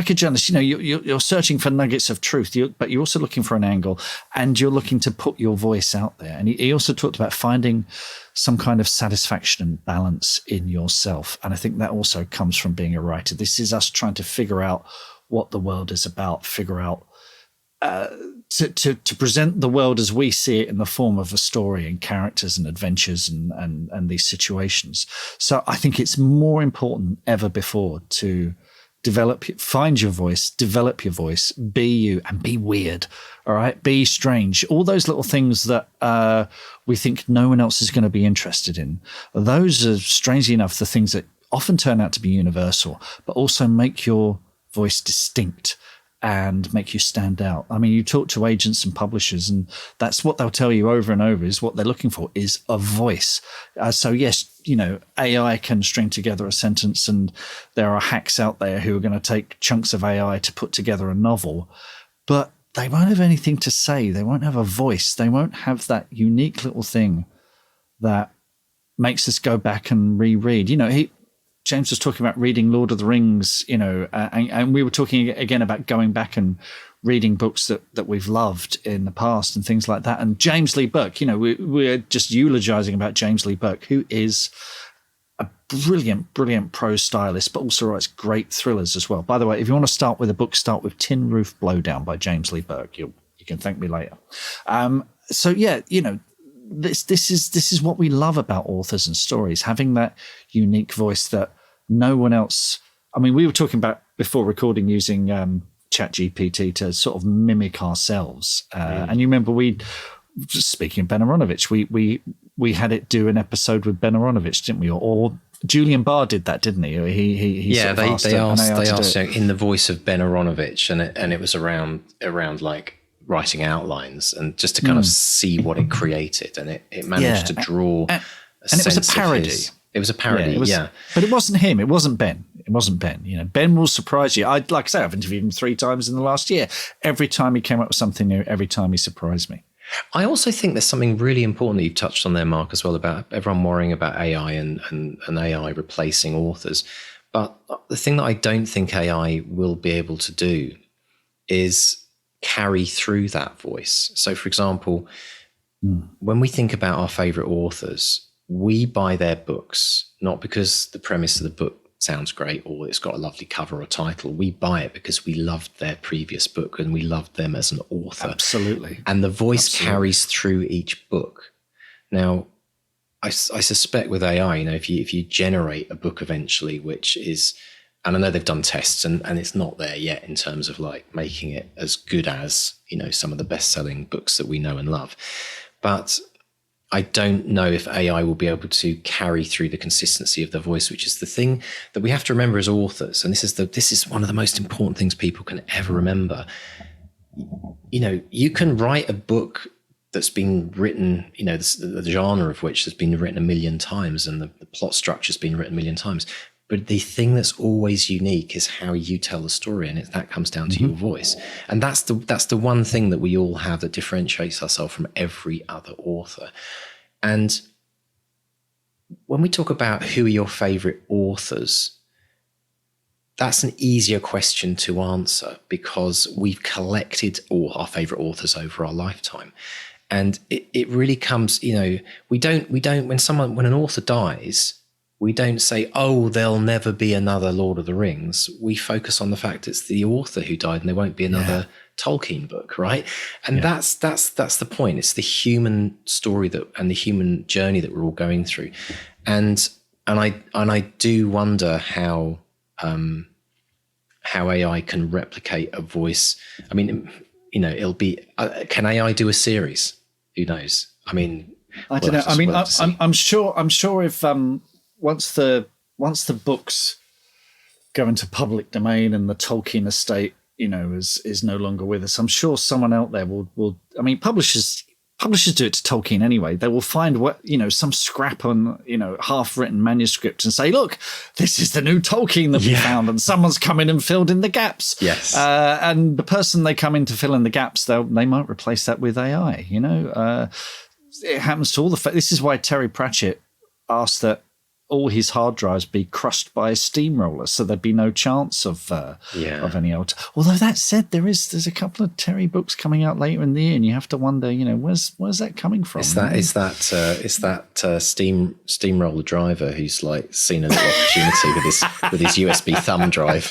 journalist, you know, you're searching for nuggets of truth, but you're also looking for an angle, and you're looking to put your voice out there. And he also talked about finding some kind of satisfaction and balance in yourself. And I think that also comes from being a writer. This is us trying to figure out what the world is about, figure out to present the world as we see it in the form of a story and characters and adventures and these situations. So I think it's more important than ever before to find your voice, develop your voice, be you, and be weird. All right. Be strange. All those little things that we think no one else is going to be interested in. Those are, strangely enough, the things that often turn out to be universal, but also make your voice distinct and make you stand out. I mean, you talk to agents and publishers, and that's what they'll tell you over and over, is what they're looking for is a voice. So yes, you know, AI can string together a sentence, and there are hacks out there who are going to take chunks of AI to put together a novel, but they won't have anything to say. They won't have a voice. They won't have that unique little thing that makes us go back and reread. You know, James was talking about reading Lord of the Rings, you know, and we were talking again about going back and reading books that we've loved in the past and things like that. And James Lee Burke, you know, we're just eulogizing about James Lee Burke, who is a brilliant prose stylist, but also writes great thrillers as well. By the way, if you want to start with a book, start with Tin Roof Blowdown by James Lee Burke. You'll You can thank me later. So yeah, this is what we love about authors and stories, having that unique voice that no one else. I mean, we were talking about before recording using ChatGPT to sort of mimic ourselves, and you remember just speaking of Ben Aronovich, we had it do an episode with Ben Aronovich, didn't we? Or Julian Barr did that, didn't he? He sort of they asked in the voice of Ben Aronovich, and it was around like writing outlines and just to kind of see what it created, and it managed to draw and it was a parody. It was a parody, but it wasn't him. It wasn't Ben. Ben will surprise you. Like I say, I've interviewed him 3 times in the last year. Every time he came up with something new, every time he surprised me. I also think there's something really important that you've touched on there, Mark, as well, about everyone worrying about AI and AI replacing authors. But the thing that I don't think AI will be able to do is carry through that voice. So, for example, when we think about our favorite authors, we buy their books not because the premise of the book sounds great or it's got a lovely cover or title. We buy it because we loved their previous book and we loved them as an author. Absolutely. And the voice carries through each book. Now, I suspect with AI, if you generate a book eventually, which is, and I know they've done tests and it's not there yet in terms of like making it as good as, some of the best-selling books that we know and love. But I don't know if AI will be able to carry through the consistency of the voice, which is the thing that we have to remember as authors. And this is one of the most important things people can ever remember. You can write a book that's been written, the genre of which has been written 1 million times and the plot structure has been written 1 million times. But the thing that's always unique is how you tell the story, and that comes down to your voice. And that's the one thing that we all have that differentiates ourselves from every other author. And when we talk about who are your favorite authors, that's an easier question to answer because we've collected all our favorite authors over our lifetime. And it really comes, we don't when an author dies, we don't say, oh, there'll never be another Lord of the Rings. We focus on the fact it's the author who died and there won't be another Tolkien book, right? And that's the point. It's the human story and the human journey that we're all going through. And I do wonder how AI can replicate a voice. I mean, it'll be, can AI do a series? Who knows? I mean, I don't know. I mean, I'm sure if once the books go into public domain and the Tolkien estate, is no longer with us, I'm sure someone out there will. I mean, publishers do it to Tolkien anyway. They will find some scrap on half-written manuscript and say, look, this is the new Tolkien that we found, and someone's come in and filled in the gaps. Yes, and the person they come in to fill in the gaps, they might replace that with AI. It happens to all this is why Terry Pratchett asked that all his hard drives be crushed by a steamroller, so there'd be no chance of any old. Although that said, there's a couple of Terry books coming out later in the year, and you have to wonder, where's that coming from? Is that steamroller driver who's like seen a little opportunity with his USB thumb drive?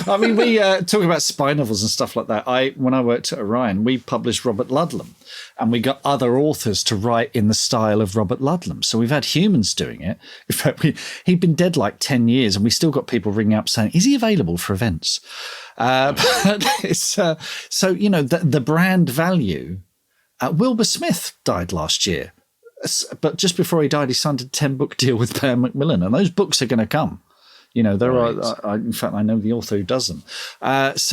I mean, we talk about spy novels and stuff like that. When I worked at Orion, we published Robert Ludlum, and we got other authors to write in the style of Robert Ludlum. So we've had humans doing it. In fact, he'd been dead like 10 years, and we still got people ringing up saying, is he available for events? But it's the brand value. Wilbur Smith died last year, but just before he died, he signed a 10-book deal with Bear Macmillan, and those books are going to come. In fact, I know the author who does them. This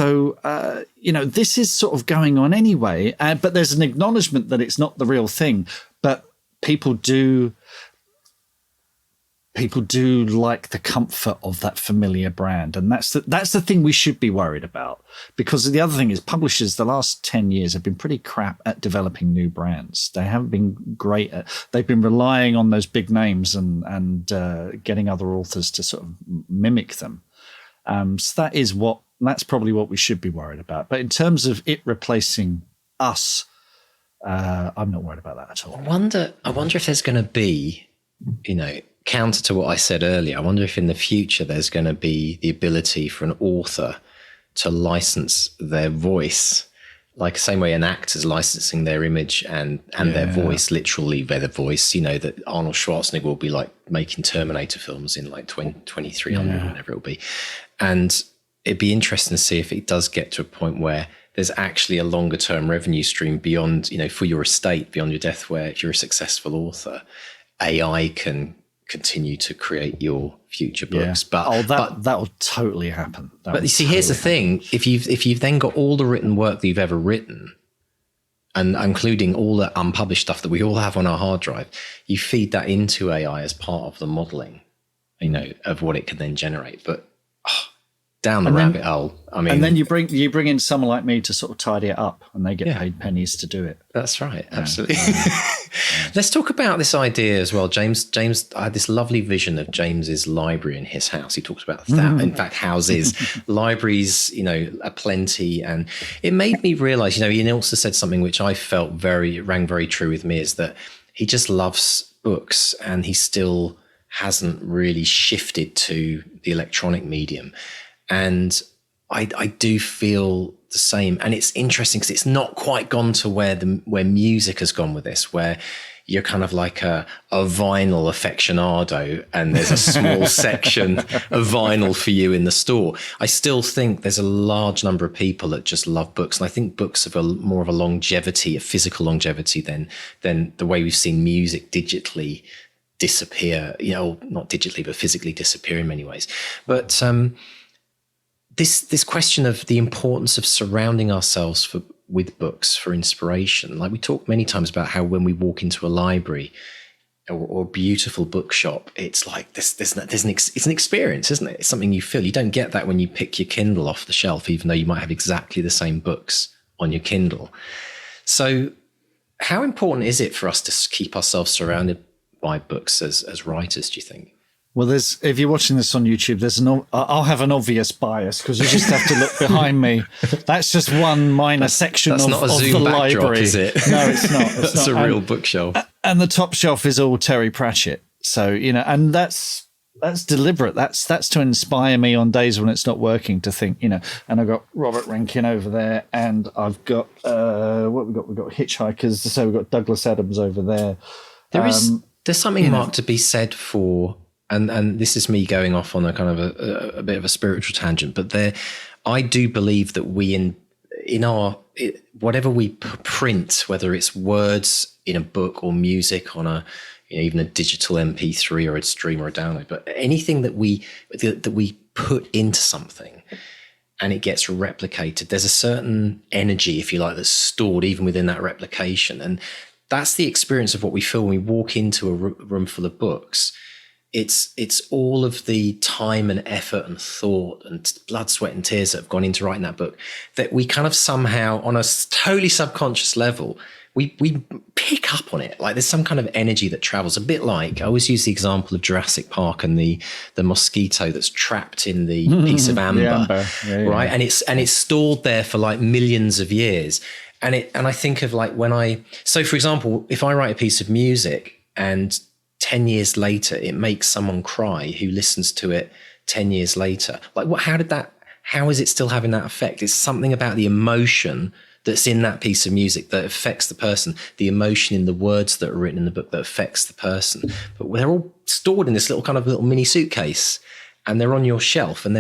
is sort of going on anyway, but there's an acknowledgement that it's not the real thing. But people do like the comfort of that familiar brand. And that's the thing we should be worried about. Because the other thing is publishers, the last 10 years have been pretty crap at developing new brands. They haven't been great they've been relying on those big names and getting other authors to sort of mimic them. So that's probably what we should be worried about. But in terms of it replacing us, I'm not worried about that at all. I wonder if there's going to be, counter to what I said earlier, I wonder if in the future there's going to be the ability for an author to license their voice like same way an actor's licensing their image and their voice, literally their voice, that Arnold Schwarzenegger will be like making Terminator films in like 2300, whatever it'll be. And it'd be interesting to see if it does get to a point where there's actually a longer term revenue stream beyond, for your estate, beyond your death, where if you're a successful author, AI can continue to create your future books. But that will totally happen. But you see, here's the thing: if you've then got all the written work that you've ever written, and including all the unpublished stuff that we all have on our hard drive, you feed that into AI as part of the modeling, of what it can then generate. But down the rabbit hole. I mean, and then you bring in someone like me to sort of tidy it up, and they get paid pennies to do it. That's right, absolutely. Let's talk about this idea as well. James, I had this lovely vision of James's library in his house. He talks about that. In fact, houses, libraries, aplenty, and it made me realise. Ian also said something which I felt rang very true with me, is that he just loves books, and he still hasn't really shifted to the electronic medium. And I do feel the same. And it's interesting because it's not quite gone to where music has gone with this, where you're kind of like a vinyl aficionado and there's a small section of vinyl for you in the store. I still think there's a large number of people that just love books. And I think books have more of a longevity, a physical longevity than the way we've seen music digitally disappear, not digitally, but physically disappear in many ways. But, this question of the importance of surrounding ourselves with books for inspiration. Like we talked many times about how when we walk into a library or a beautiful bookshop, it's like it's an experience, isn't it? It's something you feel. You don't get that when you pick your Kindle off the shelf, even though you might have exactly the same books on your Kindle. So how important is it for us to keep ourselves surrounded by books as writers, do you think? Well, if you're watching this on YouTube, I'll have an obvious bias because you just have to look behind me. That's just one minor section of the library. That's not a Zoom backdrop, is it? No, it's not. That's a real bookshelf. And the top shelf is all Terry Pratchett. So, and that's deliberate. That's to inspire me on days when it's not working to think, and I've got Robert Rankin over there, and I've got, what we've got? We've got Hitchhikers. So we've got Douglas Adams over there. There's something, Mark, to be said for... And this is me going off on a kind of a bit of a spiritual tangent, but I do believe that we in our whatever we print, whether it's words in a book or music on even a digital MP3 or a stream or a download, but anything that we put into something and it gets replicated, there's a certain energy, if you like, that's stored even within that replication, and that's the experience of what we feel when we walk into a room full of books. It's all of the time and effort and thought and blood, sweat and tears that have gone into writing that book that we kind of somehow, on a totally subconscious level, we pick up on it. Like there's some kind of energy that travels, a bit like, I always use the example of Jurassic Park and the mosquito that's trapped in the piece of amber. Right? And it's stored there for like millions of years. And I think of like so for example, if I write a piece of music and 10 years later, it makes someone cry who listens to it 10 years later. Like how is it still having that effect? It's something about the emotion that's in that piece of music that affects the person, the emotion in the words that are written in the book that affects the person. But they're all stored in this little mini suitcase and they're on your shelf and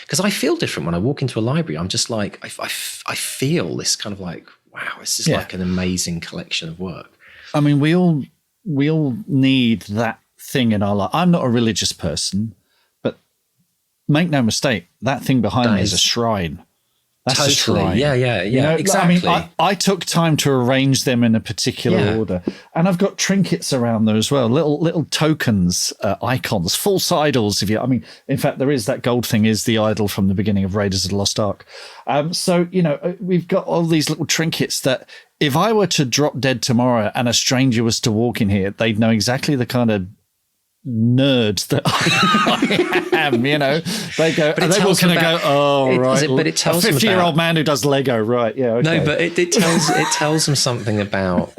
because I feel different when I walk into a library. I'm just like, I feel this kind of like, wow, this is like an amazing collection of work. I mean, we all need that thing in our life. I'm not a religious person, but make no mistake, that thing behind me is a shrine. That's totally. A shrine. Yeah, exactly. I mean, I took time to arrange them in a particular order, and I've got trinkets around there as well, little tokens, icons, false idols. In fact, there is that gold thing is the idol from the beginning of Raiders of the Lost Ark. So we've got all these little trinkets that if I were to drop dead tomorrow and a stranger was to walk in here, they'd know exactly the kind of nerd that I am, They go, are they walking and go, oh, right. But it tells a 50-year-old man who does Lego, right, yeah, okay. No, but it tells them something about,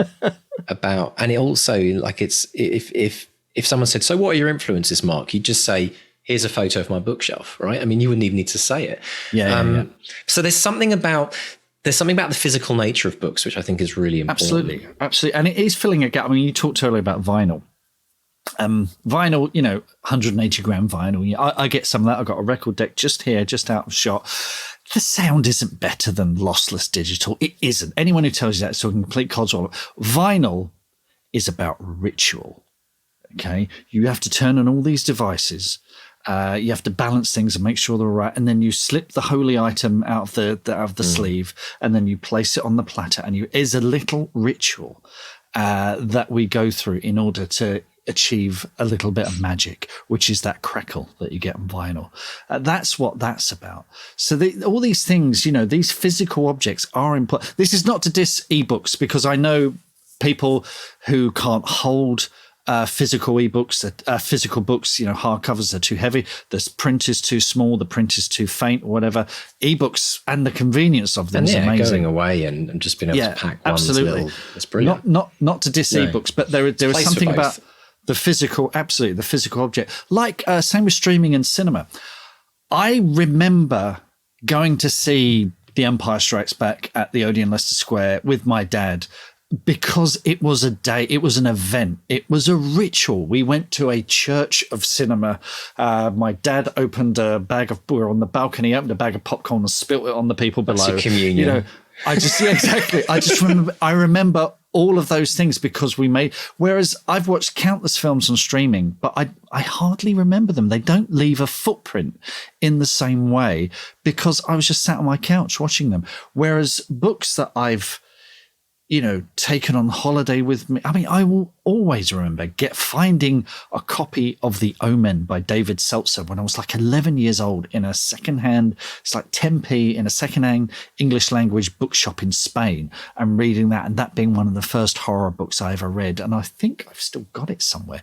and it also, like, it's, if someone said, so what are your influences, Mark? You'd just say, here's a photo of my bookshelf, right? I mean, you wouldn't even need to say it. Yeah. So there's something about There's something about the physical nature of books, which I think is really important. Absolutely. And it is filling a gap. I mean, you talked earlier about vinyl. Vinyl, 180 gram vinyl. I get some of that. I've got a record deck just here, just out of shot. The sound isn't better than lossless digital. It isn't. Anyone who tells you that is talking complete codswallop. Vinyl is about ritual. Okay, you have to turn on all these devices. You have to balance things and make sure they're right, and then you slip the holy item out of the sleeve, and then you place it on the platter. And is a little ritual that we go through in order to achieve a little bit of magic, which is that crackle that you get on vinyl. That's what that's about. So all these things, these physical objects are important. This is not to diss ebooks, because I know people who can't hold physical ebooks, physical books, hardcovers are too heavy, the print is too small, the print is too faint, or whatever. Ebooks and the convenience of them is amazing. Going away and just being able to pack one absolutely. It's brilliant. Not to diss ebooks, but there is something about the physical, absolutely, the physical object. Like same with streaming and cinema. I remember going to see The Empire Strikes Back at the Odeon Leicester Square with my dad, because it was a day, it was an event, it was a ritual. We went to a church of cinema. My dad opened we were on the balcony, opened a bag of popcorn and spilt it on the people below. That's your communion. Exactly. I remember all of those things because whereas I've watched countless films on streaming, but I hardly remember them. They don't leave a footprint in the same way because I was just sat on my couch watching them. Whereas books that I've taken on holiday with me. I mean, I will always remember finding a copy of The Omen by David Seltzer when I was like 11 years old in a secondhand, it's like 10p in a secondhand English language bookshop in Spain, and reading that, and that being one of the first horror books I ever read. And I think I've still got it somewhere,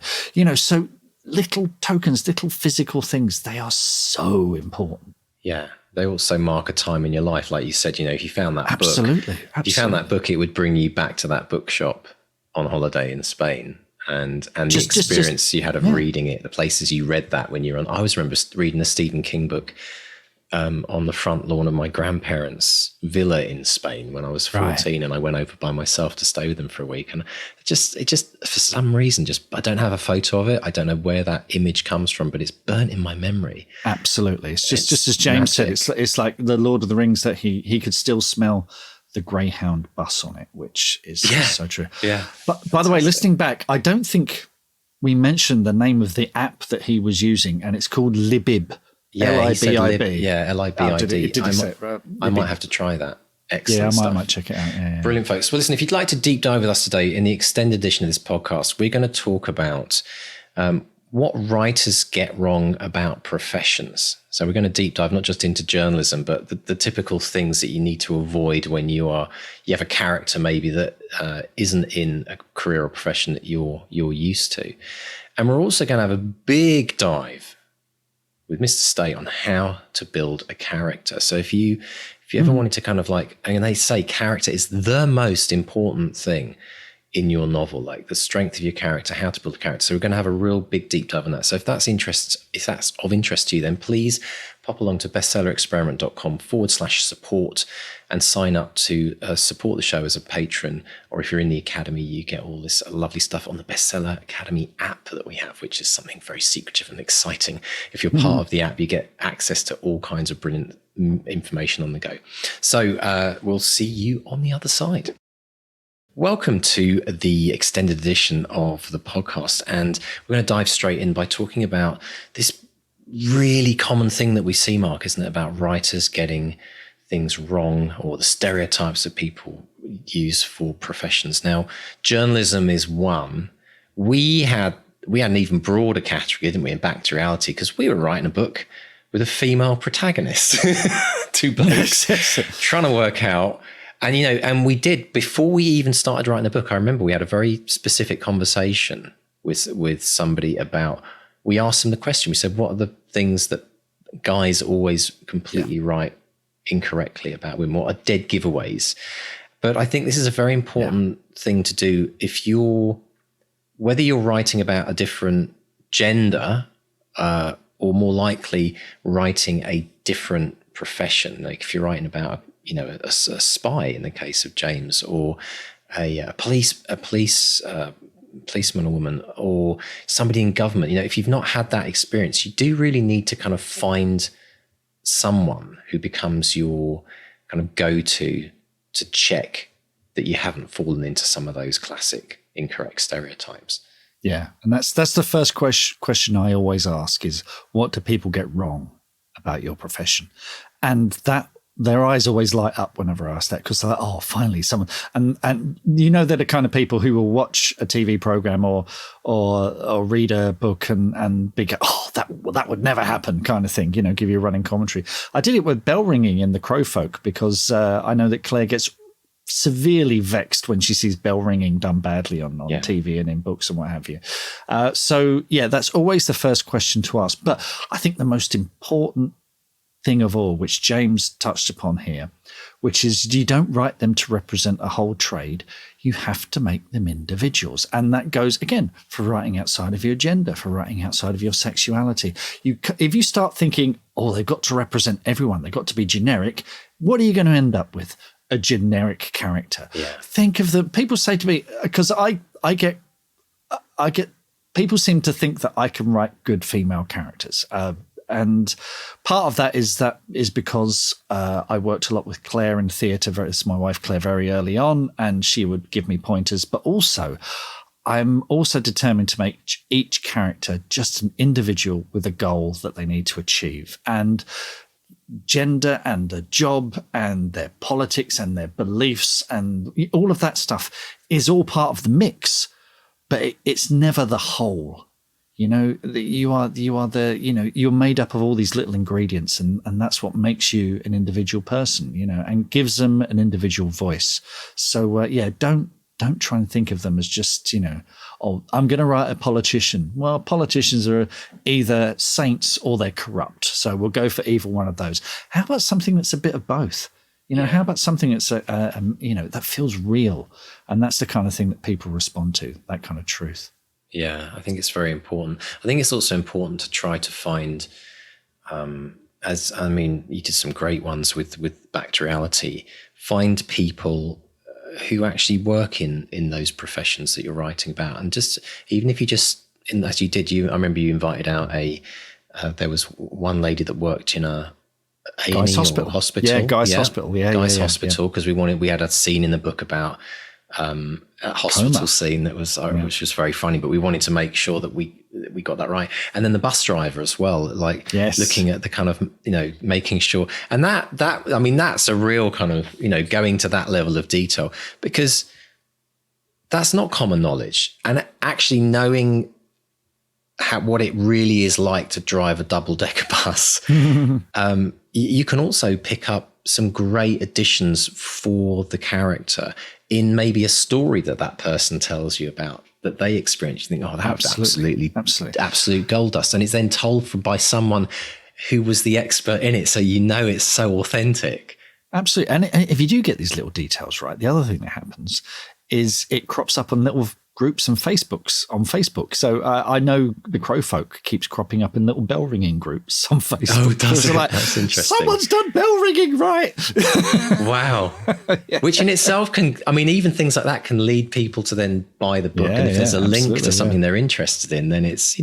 so little tokens, little physical things, they are so important. Yeah. They also mark a time in your life. Like you said, if you found that book. Absolutely. If you found that book, it would bring you back to that bookshop on holiday in Spain. And the experience you had of reading it, the places you read that when you were on. I always remember reading a Stephen King book on the front lawn of my grandparents' villa in Spain when I was 14, and I went over by myself to stay with them for a week. And it just for some reason, I don't have a photo of it. I don't know where that image comes from, but it's burnt in my memory. Absolutely. It's just as James said, it's like the Lord of the Rings, that he could still smell the Greyhound bus on it, which is so true. Yeah. But by the way, listening back, I don't think we mentioned the name of the app that he was using, and it's called Libib. Yeah, Libib. Libib. I might have to try that. Excellent stuff. I might check it out. Yeah. Brilliant, folks. Well, listen, if you'd like to deep dive with us today in the extended edition of this podcast, we're going to talk about what writers get wrong about professions. So we're going to deep dive not just into journalism, but the typical things that you need to avoid when you have a character maybe that isn't in a career or profession that you're used to. And we're also going to have a big dive with Mr. Stay on how to build a character. So if you ever wanted to kind of and they say character is the most important thing in your novel, like the strength of your character, how to build a character. So we're going to have a real big deep dive on that. So if that's of interest to you, then please pop along to bestsellerexperiment.com/support and sign up to support the show as a patron. Or if you're in the Academy, you get all this lovely stuff on the Bestseller Academy app that we have, which is something very secretive and exciting. If you're part of the app, you get access to all kinds of brilliant information on the go. So we'll see you on the other side. Welcome to the extended edition of the podcast, and we're going to dive straight in by talking about this really common thing that we see, Mark, isn't it, about writers getting things wrong, or the stereotypes that people use for professions. Now, journalism is one. We had an even broader category, didn't we, in Back to Reality, because we were writing a book with a female protagonist, two blokes trying to work out. And, and we did, before we even started writing the book, I remember we had a very specific conversation with somebody about, we asked them the question, we said, what are the things that guys always completely write incorrectly about women? What are dead giveaways? But I think this is a very important thing to do whether you're writing about a different gender, or more likely writing a different profession. Like if you're writing about, a spy in the case of James, or a policeman or woman, or somebody in government. If you've not had that experience, you do really need to kind of find someone who becomes your kind of go-to to check that you haven't fallen into some of those classic incorrect stereotypes. Yeah, and that's the first question I always ask is, what do people get wrong about your profession? And that their eyes always light up whenever I ask that, because they're like, oh, finally someone. And they're the kind of people who will watch a TV program or read a book and be, oh, that would never happen, kind of thing. Give you a running commentary. I did it with bell ringing in The Crowfolk because I know that Claire gets severely vexed when she sees bell ringing done badly on TV and in books and what have you. So that's always the first question to ask. But I think the most important thing of all, which James touched upon here, which is you don't write them to represent a whole trade. You have to make them individuals. And that goes, again, for writing outside of your gender, for writing outside of your sexuality. If you start thinking, oh, they've got to represent everyone, they've got to be generic, what are you going to end up with? A generic character. Yeah. Think of people say to me, because I get people seem to think that I can write good female characters. And part of that is because I worked a lot with Claire in theatre. It's my wife Claire very early on, and she would give me pointers. But also, I'm also determined to make each character just an individual with a goal that they need to achieve. And gender and the job and their politics and their beliefs and all of that stuff is all part of the mix, but it's never the whole. You're made up of all these little ingredients, and that's what makes you an individual person, and gives them an individual voice. So don't try and think of them as just, oh, I'm going to write a politician. Well, politicians are either saints or they're corrupt. So we'll go for either one of those. How about something that's a bit of both? How about something that's, that feels real? And that's the kind of thing that people respond to, that kind of truth. Yeah, I think it's very important. I think it's also important to try to find, you did some great ones with Back to Reality, find people who actually work in those professions that you're writing about. And just, even if you just, as you did, I remember you invited out there was one lady that worked in a Guy's Hospital. Hospital. Guy's Hospital. Guy's Hospital, because we had a scene in the book about a hospital Coma. scene that was which was very funny, but we wanted to make sure that we got that right. And then the bus driver as well, looking at the kind of, making sure, and that's a real kind of, going to that level of detail, because that's not common knowledge. And actually knowing what it really is like to drive a double-decker bus, you can also pick up some great additions for the character in maybe a story that person tells you about, that they experience. You think, oh, that was absolutely absolute gold dust. And it's then told by someone who was the expert in it. So it's so authentic. Absolutely. And if you do get these little details right, the other thing that happens is it crops up on little groups and on Facebook. So I know The Crowfolk keeps cropping up in little bell ringing groups on Facebook. Oh, does it? That's interesting. Someone's done bell ringing right. Wow. Yeah. Which in itself even things like that can lead people to then buy the book. And if there's a link to something they're interested in, then it's,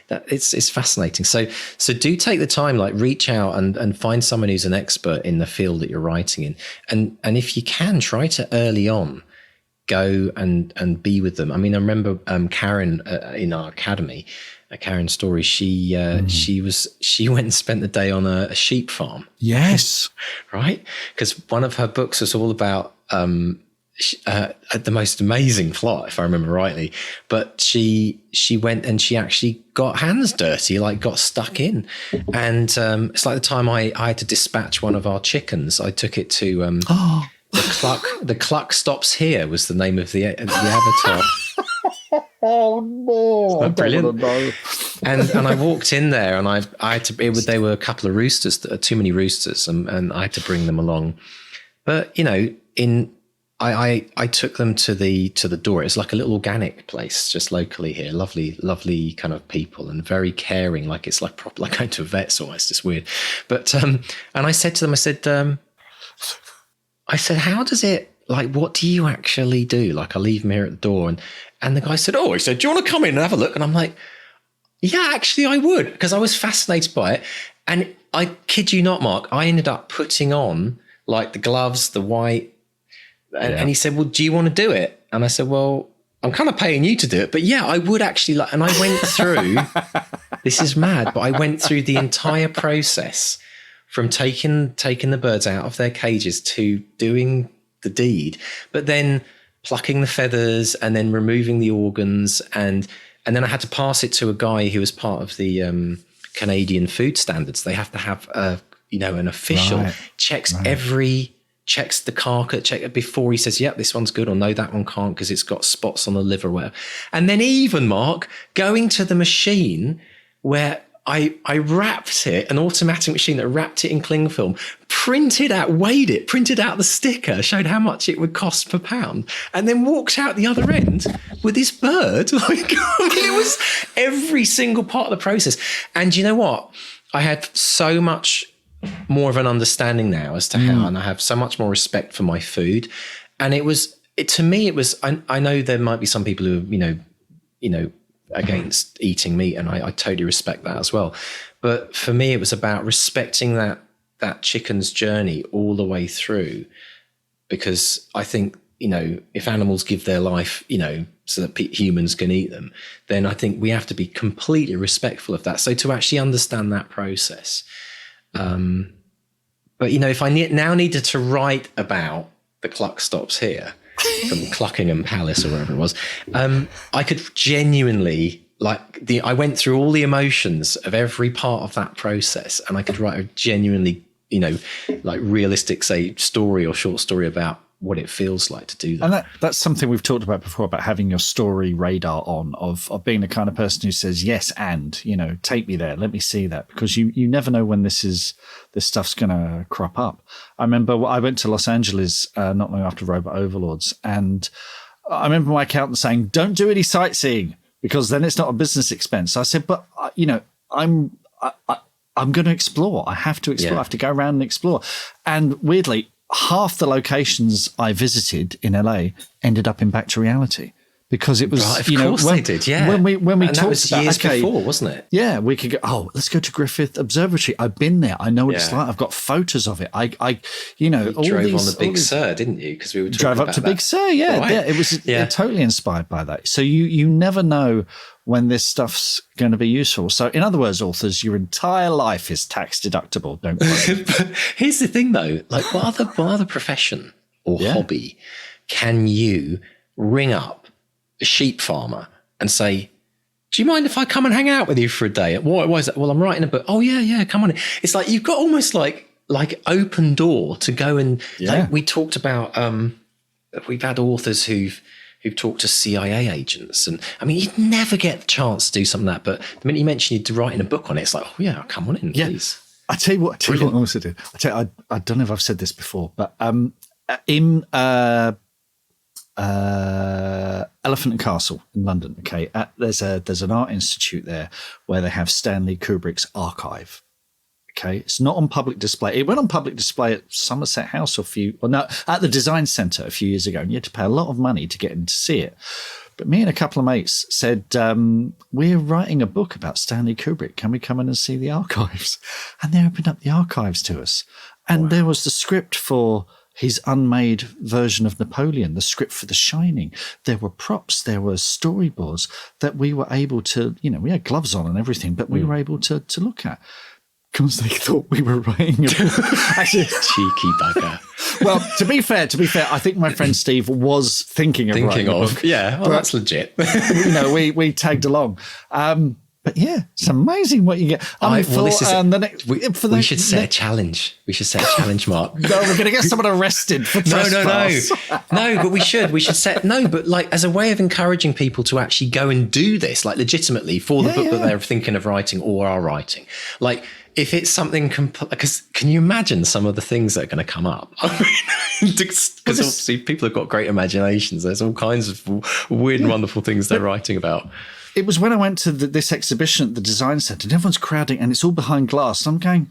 it's fascinating. So do take the time, reach out and find someone who's an expert in the field that you're writing in. And if you can, try to early on go and be with them. I remember Karen in our academy, Karen Story. She went and spent the day on a sheep farm. Yes, right. Because one of her books was all about the most amazing plot, if I remember rightly. But she went and she actually got hands dirty, got stuck in. And it's like the time I had to dispatch one of our chickens. I took it to. The Cluck Stops Here was the name of the avatar. Oh no! Isn't that brilliant? And I walked in there, and I had to. They were a couple of roosters, too many roosters, and I had to bring them along. But I took them to the door. It's like a little organic place just locally here. Lovely kind of people, and very caring. It's proper, like going to a vet's almost. It's weird. But and I said to them, I said, how does it, like, what do you actually do? Like, I leave them here at the door. And the guy said, he said, do you want to come in and have a look? And I'm like, yeah, actually I would, because I was fascinated by it. And I kid you not, Mark, I ended up putting on like the gloves, the white. And he said, well, do you want to do it? And I said, well, I'm kind of paying you to do it, but yeah, I would actually like, and I went through, this is mad, but I went through the entire process from taking the birds out of their cages to doing the deed, but then plucking the feathers and then removing the organs. And then I had to pass it to a guy who was part of the Canadian food standards. They have to have an official checks the carcass, check it before he says, yep, this one's good, or no, that one can't because it's got spots on the liver or whatever. And then even, Mark, going to the machine where I wrapped it, an automatic machine that wrapped it in cling film, weighed it, printed out the sticker, showed how much it would cost per pound, and then walked out the other end with this bird. Like, I mean, it was every single part of the process. And you know what? I had so much more of an understanding now as to how, and I have so much more respect for my food. And to me, I know there might be some people who, against eating meat, and I totally respect that as well. But for me, it was about respecting that chicken's journey all the way through, because I think, if animals give their life, so that humans can eat them, then I think we have to be completely respectful of that. So to actually understand that process. But if I now needed to write about the cluck stops here from Cluckingham Palace or wherever it was, I could genuinely, I went through all the emotions of every part of that process, and I could write a genuinely, realistic, say, story or short story about what it feels like to do that. And that's something we've talked about before, about having your story radar on, of being the kind of person who says, yes, and, take me there, let me see that, because you never know when this stuff's going to crop up. I remember I went to Los Angeles not long after Robot Overlords, and I remember my accountant saying, don't do any sightseeing because then it's not a business expense. I said, but, I'm going to explore. I have to explore. I have to go around and explore. And weirdly, half the locations I visited in LA ended up in Back to Reality, because it was, of course they did, yeah. When we and talked that was about, years before, wasn't it? Yeah, we could go, let's go to Griffith Observatory. I've been there. I know what it's like. I've got photos of it. You drove on the Big Sur, didn't you? Because we were drove up to Big Sur, yeah. Right. Yeah, it was totally inspired by that. So you never know when this stuff's going to be useful. So in other words, authors, your entire life is tax deductible. Don't worry. But here's the thing though, like what other profession or hobby can you ring up a sheep farmer and say, do you mind if I come and hang out with you for a day? Why is that? Well, I'm writing a book. Oh yeah, come on in. It's like you've got almost like open door to go and like we talked about, we've had authors who've talked to CIA agents, and I mean, you'd never get the chance to do something like that. But the minute you mention you're writing a book on it, it's like, oh yeah, come on in, please. I tell you what I also did. I don't know if I've said this before, but in Elephant and Castle in London, okay, there's an art institute there where they have Stanley Kubrick's archive. Okay, it's not on public display. It went on public display at Somerset House at the Design Centre a few years ago, and you had to pay a lot of money to get in to see it. But me and a couple of mates said, we're writing a book about Stanley Kubrick. Can we come in and see the archives? And they opened up the archives to us. And there was the script for his unmade version of Napoleon, the script for The Shining. There were props, there were storyboards that we were able to, we had gloves on and everything, but we were able to look at. Because they thought we were writing a book. Actually, cheeky bugger. Well, to be fair, I think my friend Steve was thinking of writing a book. Yeah, well, that's legit. We tagged along. But yeah, it's amazing what you get. We should set a challenge. We should set a challenge, Mark. No, we're going to get someone arrested for trespass. No, but we should set, but like as a way of encouraging people to actually go and do this, like legitimately for the book that they're thinking of writing or are writing. Like, if it's something, because can you imagine some of the things that are going to come up? Because obviously people have got great imaginations. There's all kinds of weird and wonderful things they're writing about. It was when I went to this exhibition at the Design Centre, and everyone's crowding, and it's all behind glass. And I'm going,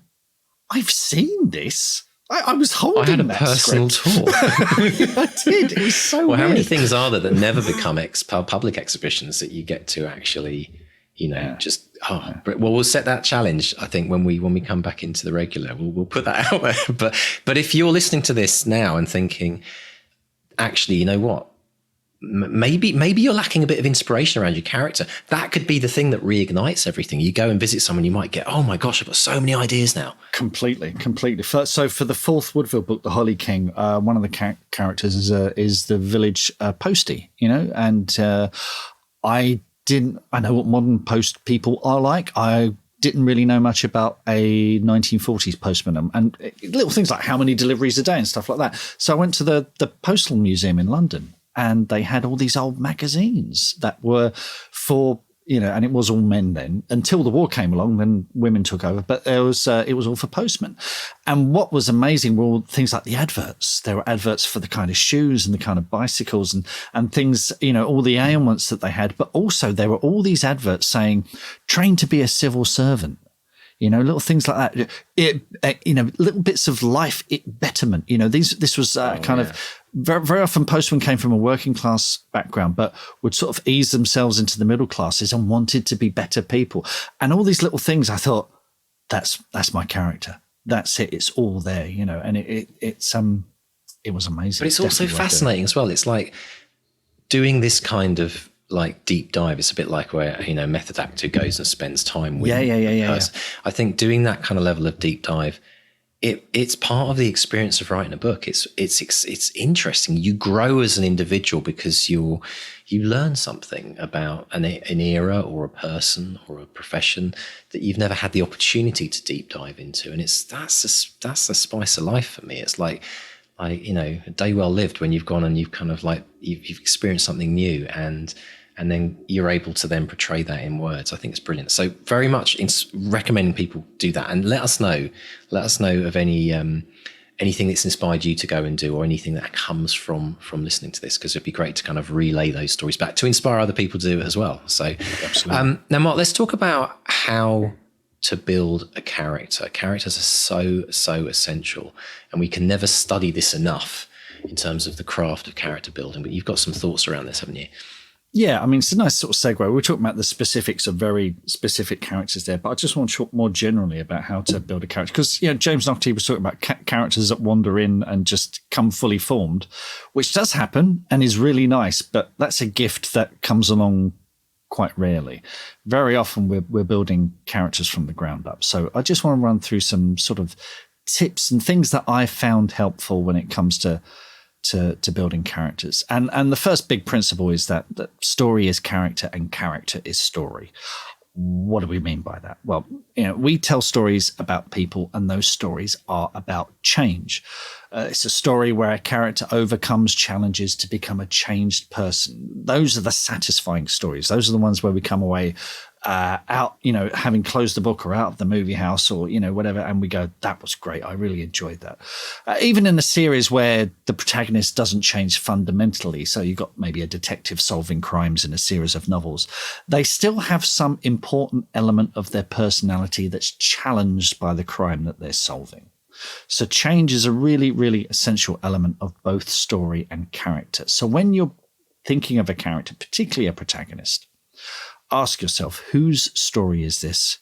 I've seen this. I was holding I had a that personal script. tour. I did. It was so Well, how many weird. things are there that never become public exhibitions that you get to actually, we'll set that challenge. I think when we come back into the regular, we'll put that out there. But if you're listening to this now and thinking, actually, you know what? Maybe you're lacking a bit of inspiration around your character. That could be the thing that reignites everything. You go and visit someone, you might get, oh my gosh, I've got so many ideas now. Completely. So for the fourth Woodville book, The Holly King, one of the characters is the village postie, and I know what modern post people are like. I didn't really know much about a 1940s postman and little things like how many deliveries a day and stuff like that. So I went to the Postal Museum in London. And they had all these old magazines that were for, and it was all men then until the war came along, then women took over. But it was all for postmen. And what was amazing were all things like the adverts. There were adverts for the kind of shoes and the kind of bicycles and things, all the ailments that they had. But also there were all these adverts saying, train to be a civil servant. Little things like that. Little bits of life betterment. This was very, very often postmen came from a working class background, but would sort of ease themselves into the middle classes and wanted to be better people. And all these little things, I thought, that's my character. That's it. It's all there, And it was amazing. But it's also fascinating as well. It's like doing this kind of like deep dive. It's a bit like where method actor goes and spends time with person. I think doing that kind of level of deep dive, it's part of the experience of writing a book. It's interesting. You grow as an individual because you learn something about an era or a person or a profession that you've never had the opportunity to deep dive into, and that's the spice of life for me. It's like a day well lived when you've gone and you've kind of like you've experienced something new and then you're able to then portray that in words. I think it's brilliant. So very much recommending people do that, and let us know of any anything that's inspired you to go and do, or anything that comes from listening to this, because it'd be great to kind of relay those stories back to inspire other people to do it as well. So now, Mark, let's talk about how to build a character. Characters are so essential, and we can never study this enough in terms of the craft of character building. But you've got some thoughts around this, haven't you? Yeah, I mean, it's a nice sort of segue. We're talking about the specifics of very specific characters there, but I just want to talk more generally about how to build a character. Because, James Naughtie was talking about characters that wander in and just come fully formed, which does happen and is really nice, but that's a gift that comes along quite rarely. Very often we're building characters from the ground up. So I just want to run through some sort of tips and things that I found helpful when it comes to building characters. And the first big principle is that story is character and character is story. What do we mean by that? Well, we tell stories about people, and those stories are about change. It's a story where a character overcomes challenges to become a changed person. Those are the satisfying stories. Those are the ones where we come away out, having closed the book or out of the movie house or, whatever, and we go, that was great. I really enjoyed that. Even in a series where the protagonist doesn't change fundamentally, so you've got maybe a detective solving crimes in a series of novels, they still have some important element of their personality that's challenged by the crime that they're solving. So change is a really, really essential element of both story and character. So when you're thinking of a character, particularly a protagonist, ask yourself, whose story is this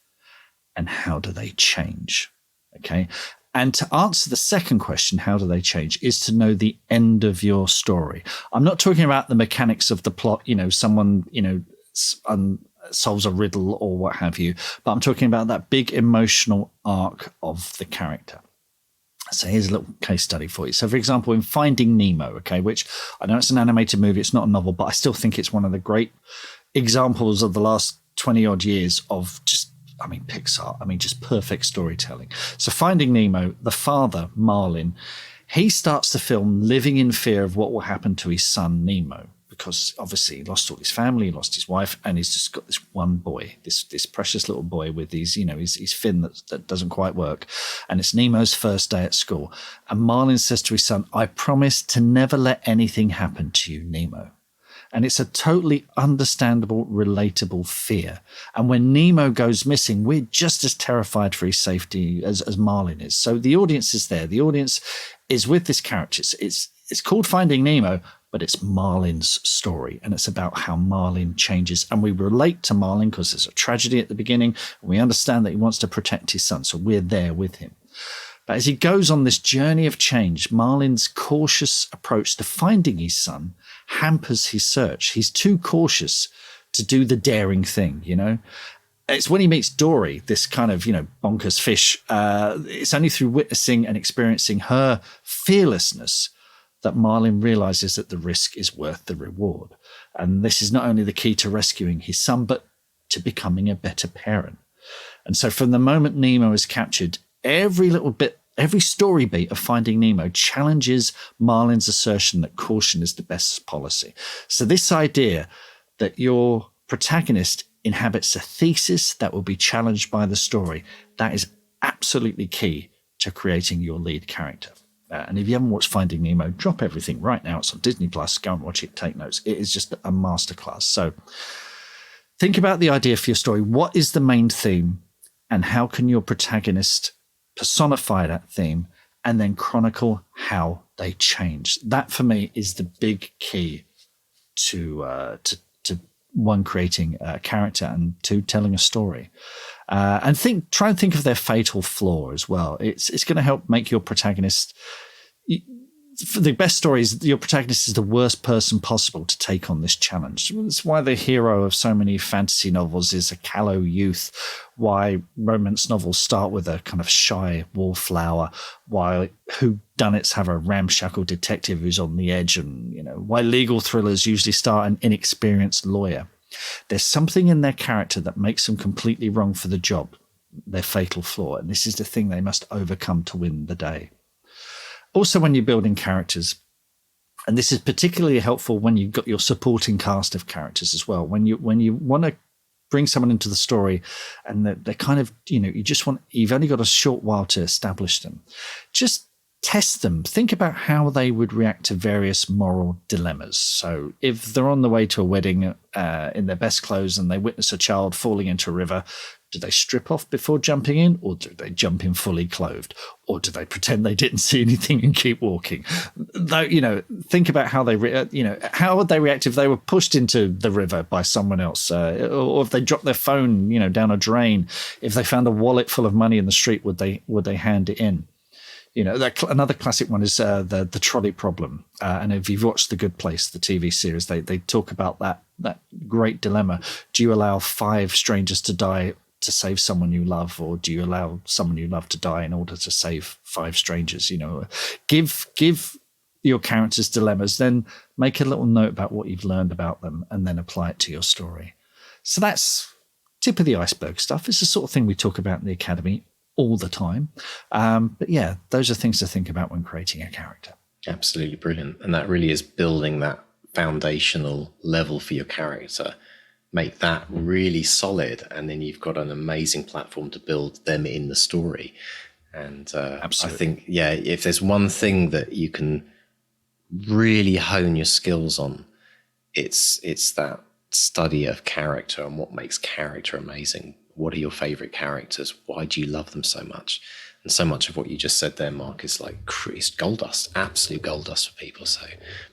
and how do they change? Okay. And to answer the second question, how do they change, is to know the end of your story. I'm not talking about the mechanics of the plot, someone, solves a riddle or what have you, but I'm talking about that big emotional arc of the character. So here's a little case study for you. So, for example, in Finding Nemo, okay, which I know it's an animated movie, it's not a novel, but I still think it's one of the great examples of the last 20 odd years of Pixar, just perfect storytelling. So Finding Nemo, the father, Marlin, he starts the film living in fear of what will happen to his son, Nemo, because obviously he lost all his family, he lost his wife, and he's just got this one boy, this precious little boy with his fin that doesn't quite work. And it's Nemo's first day at school. And Marlin says to his son, I promise to never let anything happen to you, Nemo. And it's a totally understandable, relatable fear. And when Nemo goes missing, we're just as terrified for his safety as Marlin is. So the audience is there. The audience is with this character. It's called Finding Nemo, but it's Marlin's story. And it's about how Marlin changes. And we relate to Marlin because there's a tragedy at the beginning. And we understand that he wants to protect his son. So we're there with him. But as he goes on this journey of change, Marlin's cautious approach to finding his son hampers his search. He's too cautious to do the daring thing, you know? It's when he meets Dory, this kind of, bonkers fish. It's only through witnessing and experiencing her fearlessness that Marlin realizes that the risk is worth the reward. And this is not only the key to rescuing his son, but to becoming a better parent. And so from the moment Nemo is captured, every story beat of Finding Nemo challenges Marlin's assertion that caution is the best policy. So this idea that your protagonist inhabits a thesis that will be challenged by the story, that is absolutely key to creating your lead character. And if you haven't watched Finding Nemo, drop everything right now. It's on Disney+. Go and watch it, take notes. It is just a masterclass. So think about the idea for your story. What is the main theme, and how can your protagonist personify that theme and then chronicle how they change? That for me is the big key to one, creating a character, and two, telling a story. And try and think of their fatal flaw as well. It's going to help make your protagonist. For the best stories, your protagonist is the worst person possible to take on this challenge. That's why the hero of so many fantasy novels is a callow youth, why romance novels start with a kind of shy wallflower, why whodunits have a ramshackle detective who's on the edge, and why legal thrillers usually start an inexperienced lawyer. There's something in their character that makes them completely wrong for the job, their fatal flaw, and this is the thing they must overcome to win the day. Also, when you're building characters, and this is particularly helpful when you've got your supporting cast of characters as well, when you want to bring someone into the story and they're kind of, you've only got a short while to establish them, just test them. Think about how they would react to various moral dilemmas. So if they're on the way to a wedding in their best clothes and they witness a child falling into a river, do they strip off before jumping in, or do they jump in fully clothed, or do they pretend they didn't see anything and keep walking? Though, think about how how would they react if they were pushed into the river by someone else, or if they dropped their phone, down a drain. If they found a wallet full of money in the street, would they hand it in? Another classic one is the trolley problem. And if you've watched The Good Place, the TV series, they talk about that great dilemma. Do you allow 5 strangers to die to save someone you love, or do you allow someone you love to die in order to save 5 strangers? Give your characters dilemmas, then make a little note about what you've learned about them, and then apply it to your story. So that's tip of the iceberg stuff. It's the sort of thing we talk about in the Academy all the time. But yeah, those are things to think about when creating a character. Absolutely brilliant. And that really is building that foundational level for your character. Make that really solid, and then you've got an amazing platform to build them in the story. And I think, if there's one thing that you can really hone your skills on, it's that study of character and what makes character amazing. What are your favorite characters? Why do you love them so much? And so much of what you just said there, Mark, is it's gold dust, absolute gold dust for people. So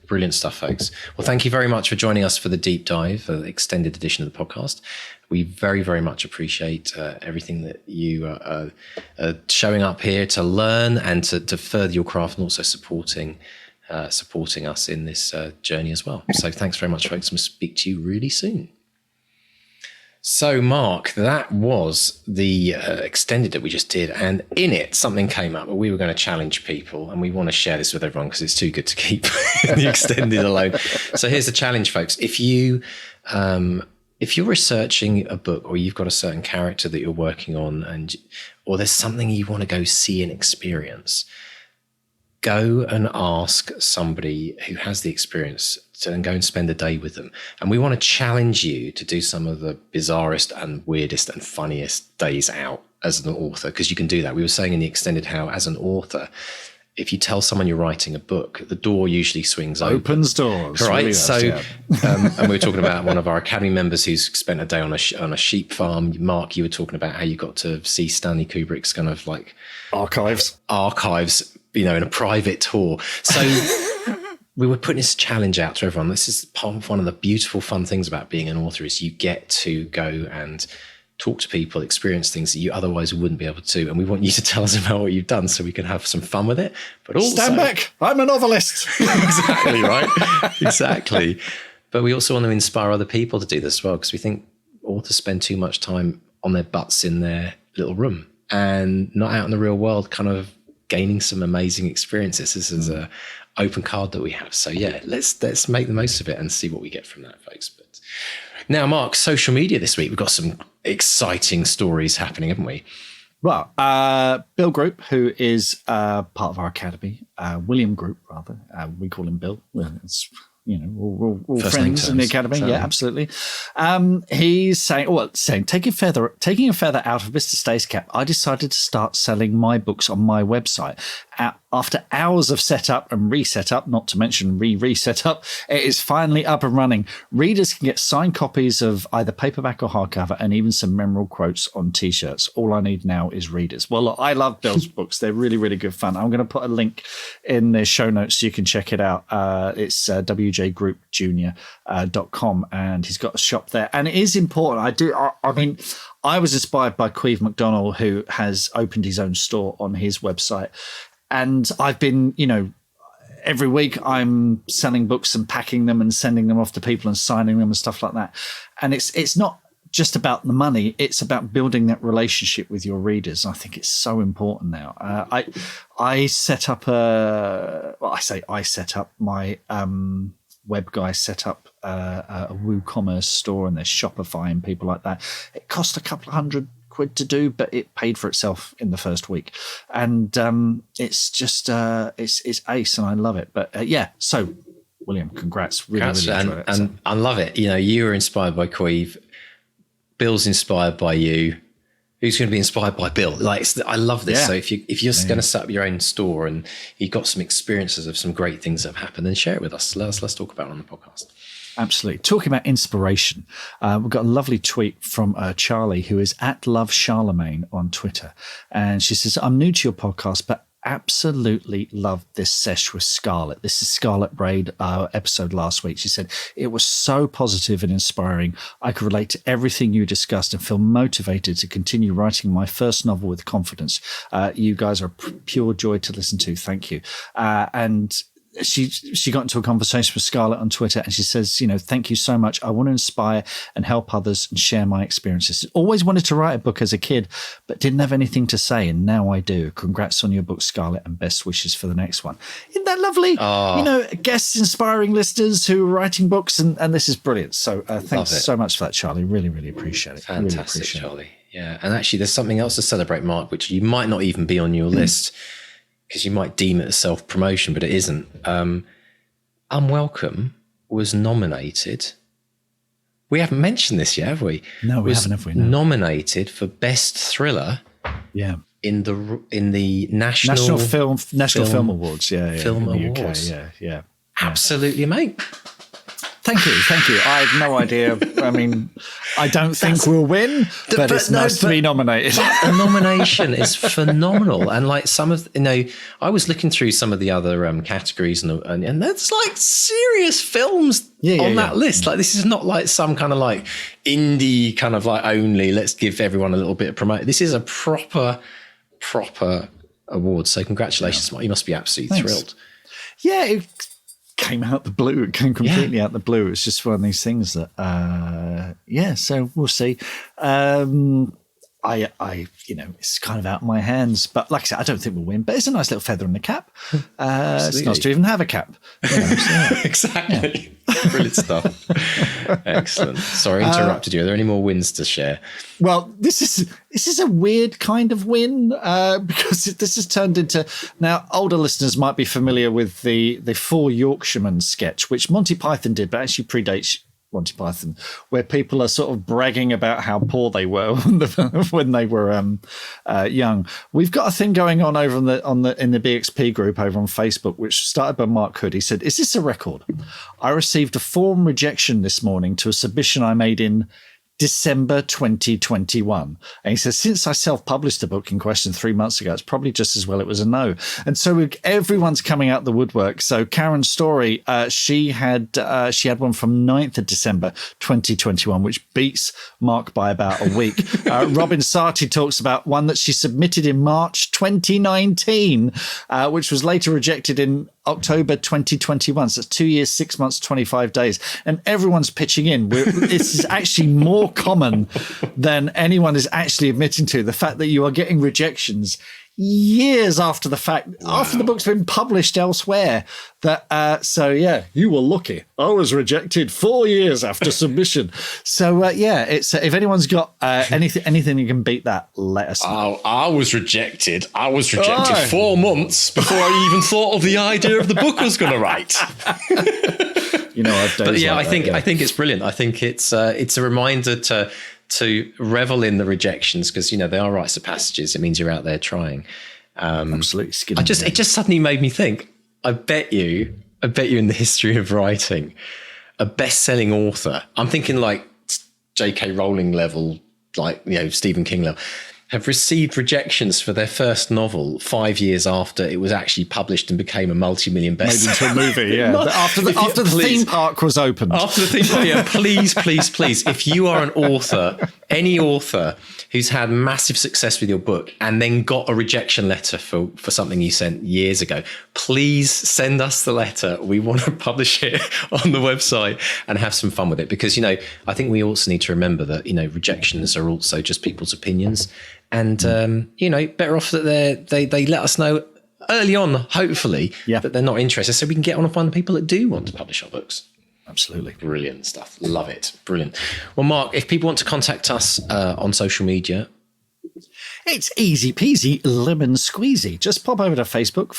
brilliant stuff, folks. Well, thank you very much for joining us for the deep dive, the extended edition of the podcast. We very, very much appreciate everything that you are showing up here to learn and to further your craft, and also supporting us in this journey as well. So thanks very much, folks. We'll speak to you really soon. So, Mark, that was the extended that we just did, and in it, something came up. We were going to challenge people, and we want to share this with everyone because it's too good to keep the extended alone. So here's the challenge, folks. If you're researching a book, or you've got a certain character that you're working on, or there's something you want to go see and experience, go and ask somebody who has the experience and go and spend a day with them. And we want to challenge you to do some of the bizarrest and weirdest and funniest days out as an author, because you can do that. We were saying in the extended how, as an author, if you tell someone you're writing a book, the door usually swings open. Opens doors. Right. Really So, does, and we were talking about one of our Academy members who's spent a day on a sheep farm. Mark, you were talking about how you got to see Stanley Kubrick's kind of like archives, in a private tour. So we were putting this challenge out to everyone. This is one of the beautiful, fun things about being an author is you get to go and talk to people, experience things that you otherwise wouldn't be able to. And we want you to tell us about what you've done so we can have some fun with it. But also, stand back, I'm a novelist. Exactly, right? Exactly. But we also want to inspire other people to do this as well, because we think authors spend too much time on their butts in their little room and not out in the real world kind of gaining some amazing experiences. This is a open card that we have. So yeah, let's make the most of it and see what we get from that, folks. But now, Mark, social media this week, we've got some exciting stories happening, haven't we? Well, Bill Group, who is part of our academy, William Group, rather. We call him Bill. Well, it's, we're all friends in the academy. So. Yeah, absolutely. He's saying, taking a feather out of Mr. Stacecap, I decided to start selling my books on my website. After hours of setup and reset up, not to mention reset up, it is finally up and running. Readers can get signed copies of either paperback or hardcover and even some memorable quotes on T-shirts. All I need now is readers. Well, look, I love Bill's books. They're really, really good fun. I'm going to put a link in the show notes so you can check it out. It's wjgroupjunior.com, and he's got a shop there. And it is important. I was inspired by Queeve McDonald, who has opened his own store on his website. And I've been, every week I'm selling books and packing them and sending them off to people and signing them and stuff like that. And it's not just about the money. It's about building that relationship with your readers. I think it's so important now. I set up my web guy set up a WooCommerce store, and there's Shopify and people like that. It cost a couple of $100 to do, but it paid for itself in the first week, and it's just it's ace, and I love it. But so William, congrats, really enjoyed it. And I love it. You were inspired by Queeve, Bill's inspired by you. Who's going to be inspired by Bill? I love this. Yeah. So if you're going to set up your own store and you've got some experiences of some great things that have happened, then share it with us. Let's talk about it on the podcast. Absolutely. Talking about inspiration, we've got a lovely tweet from Charlie, who is at Love Charlemagne on Twitter. And she says, I'm new to your podcast, but absolutely loved this sesh with Scarlett. This is Scarlett Braid, episode last week. She said, it was so positive and inspiring. I could relate to everything you discussed and feel motivated to continue writing my first novel with confidence. You guys are pure joy to listen to. Thank you. And she got into a conversation with Scarlett on Twitter, and she says, thank you so much. I want to inspire and help others and share my experiences. Always wanted to write a book as a kid, but didn't have anything to say, and now I do. Congrats on your book, Scarlett, and best wishes for the next one. Isn't that lovely? Oh. Guests inspiring listeners who are writing books, and this is brilliant. So thanks so much for that, Charlie. Really, really appreciate it. Fantastic, really appreciate Charlie. Yeah, and actually there's something else to celebrate, Mark, which you might not even be on your list, because you might deem it a self-promotion, but it isn't. Unwelcome was nominated. We haven't mentioned this yet, have we? No, we haven't, have we? No. Nominated for Best Thriller. Yeah. In the National Film Awards. Yeah. Film in the Awards. UK. Yeah. Absolutely, mate. Thank you. I had no idea. I mean, I don't think we'll win, but it's nice to be nominated. The nomination is phenomenal. And I was looking through some of the other categories and there's serious films on that list. This is not some kind of indie kind of only, let's give everyone a little bit of promote. This is a proper award. So congratulations, Mark. You must be absolutely thrilled. Yeah, it came out the blue. It came completely out the blue. It's just one of these things that, so we'll see. It's kind of out of my hands, but like I said, I don't think we'll win, but it's a nice little feather in the cap. It's nice to even have a cap. Exactly. Yeah. Brilliant stuff. Excellent. Sorry, I interrupted you. Are there any more wins to share? Well, this is a weird kind of win because this has turned into, now older listeners might be familiar with the Four Yorkshiremen sketch, which Monty Python did, but actually predates Monty Python, where people are sort of bragging about how poor they were when they were young. We've got a thing going on over in the BXP group over on Facebook, which started by Mark Hood. He said, "Is this a record? I received a form rejection this morning to a submission I made in December 2021." And he says, since I self-published the book in question 3 months ago, it's probably just as well it was a no. And so everyone's coming out the woodwork. So Karen's story, she had one from 9th of December 2021, which beats Mark by about a week. Robin Sarti talks about one that she submitted in March 2019, which was later rejected in October 2021. So it's 2 years, 6 months, 25 days. And everyone's pitching in. This is actually more common than anyone is actually admitting to. The fact that you are getting rejections years after the fact, after the book's been published elsewhere. So you were lucky. I was rejected 4 years after submission. So it's if anyone's got anything you can beat that, let us know. I was rejected 4 months before I even thought of the idea of the book I was going to write. I've days. But I think it's brilliant. I think it's a reminder to revel in the rejections, because they are rites of passages. It means you're out there trying. Absolutely. It just suddenly made me think. I bet you in the history of writing, a best-selling author, I'm thinking like J.K. Rowling level, like Stephen King level, have received rejections for their first novel 5 years after it was actually published and became a multi-million bestseller. Made into a movie, yeah. after the theme park was opened. After the theme park, yeah. Please. If you are an author, any author who's had massive success with your book and then got a rejection letter for something you sent years ago, please send us the letter. We want to publish it on the website and have some fun with it, because I think we also need to remember that rejections are also just people's opinions. And, better off that they let us know early on, hopefully, that they're not interested, so we can get on and find the people that do want to publish our books. Absolutely. Brilliant stuff. Love it. Brilliant. Well, Mark, if people want to contact us on social media, it's easy peasy, lemon squeezy. Just pop over to Facebook,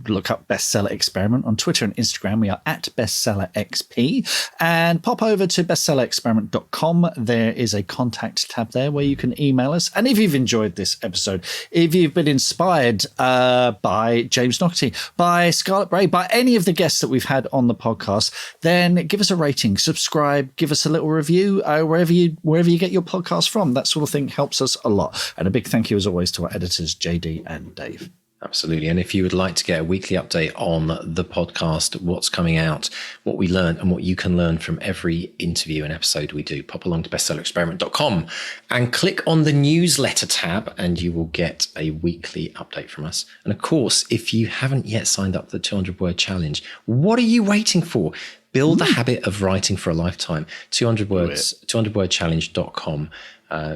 look up Bestseller Experiment. On Twitter and Instagram, we are at BestsellerXP. And pop over to bestsellerexperiment.com. There is a contact tab there where you can email us. And if you've enjoyed this episode, if you've been inspired by James Naughtie, by Scarlett Bray, by any of the guests that we've had on the podcast, then give us a rating, subscribe, give us a little review wherever you get your podcast from. That sort of thing helps us a lot. And a big thank you, as always, to our editors, JD and Dave. Absolutely. And if you would like to get a weekly update on the podcast, what's coming out, what we learn, and what you can learn from every interview and episode we do, pop along to bestsellerexperiment.com and click on the newsletter tab, and you will get a weekly update from us. And of course, if you haven't yet signed up to the 200-word challenge, what are you waiting for? Build the habit of writing for a lifetime. 200 words, 200wordchallenge.com.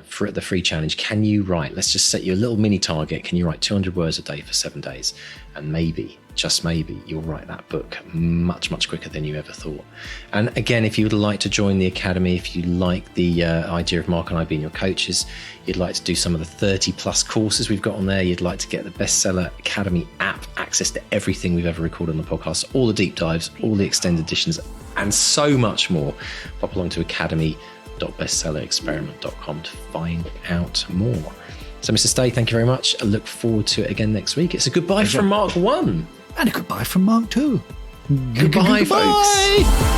For the free challenge. Can you write? Let's just set you a little mini target. Can you write 200 words a day for 7 days? And maybe, just maybe, you'll write that book much, much quicker than you ever thought. And again, if you would like to join the Academy, if you like the idea of Mark and I being your coaches, you'd like to do some of the 30 plus courses we've got on there, you'd like to get the Bestseller Academy app, access to everything we've ever recorded on the podcast, all the deep dives, all the extended editions, and so much more, pop along to academy.bestsellerexperiment.com to find out more. So, Mr. Stay, thank you very much. I look forward to it again next week. It's a goodbye from Mark 1. And a goodbye from Mark 2. Goodbye, folks.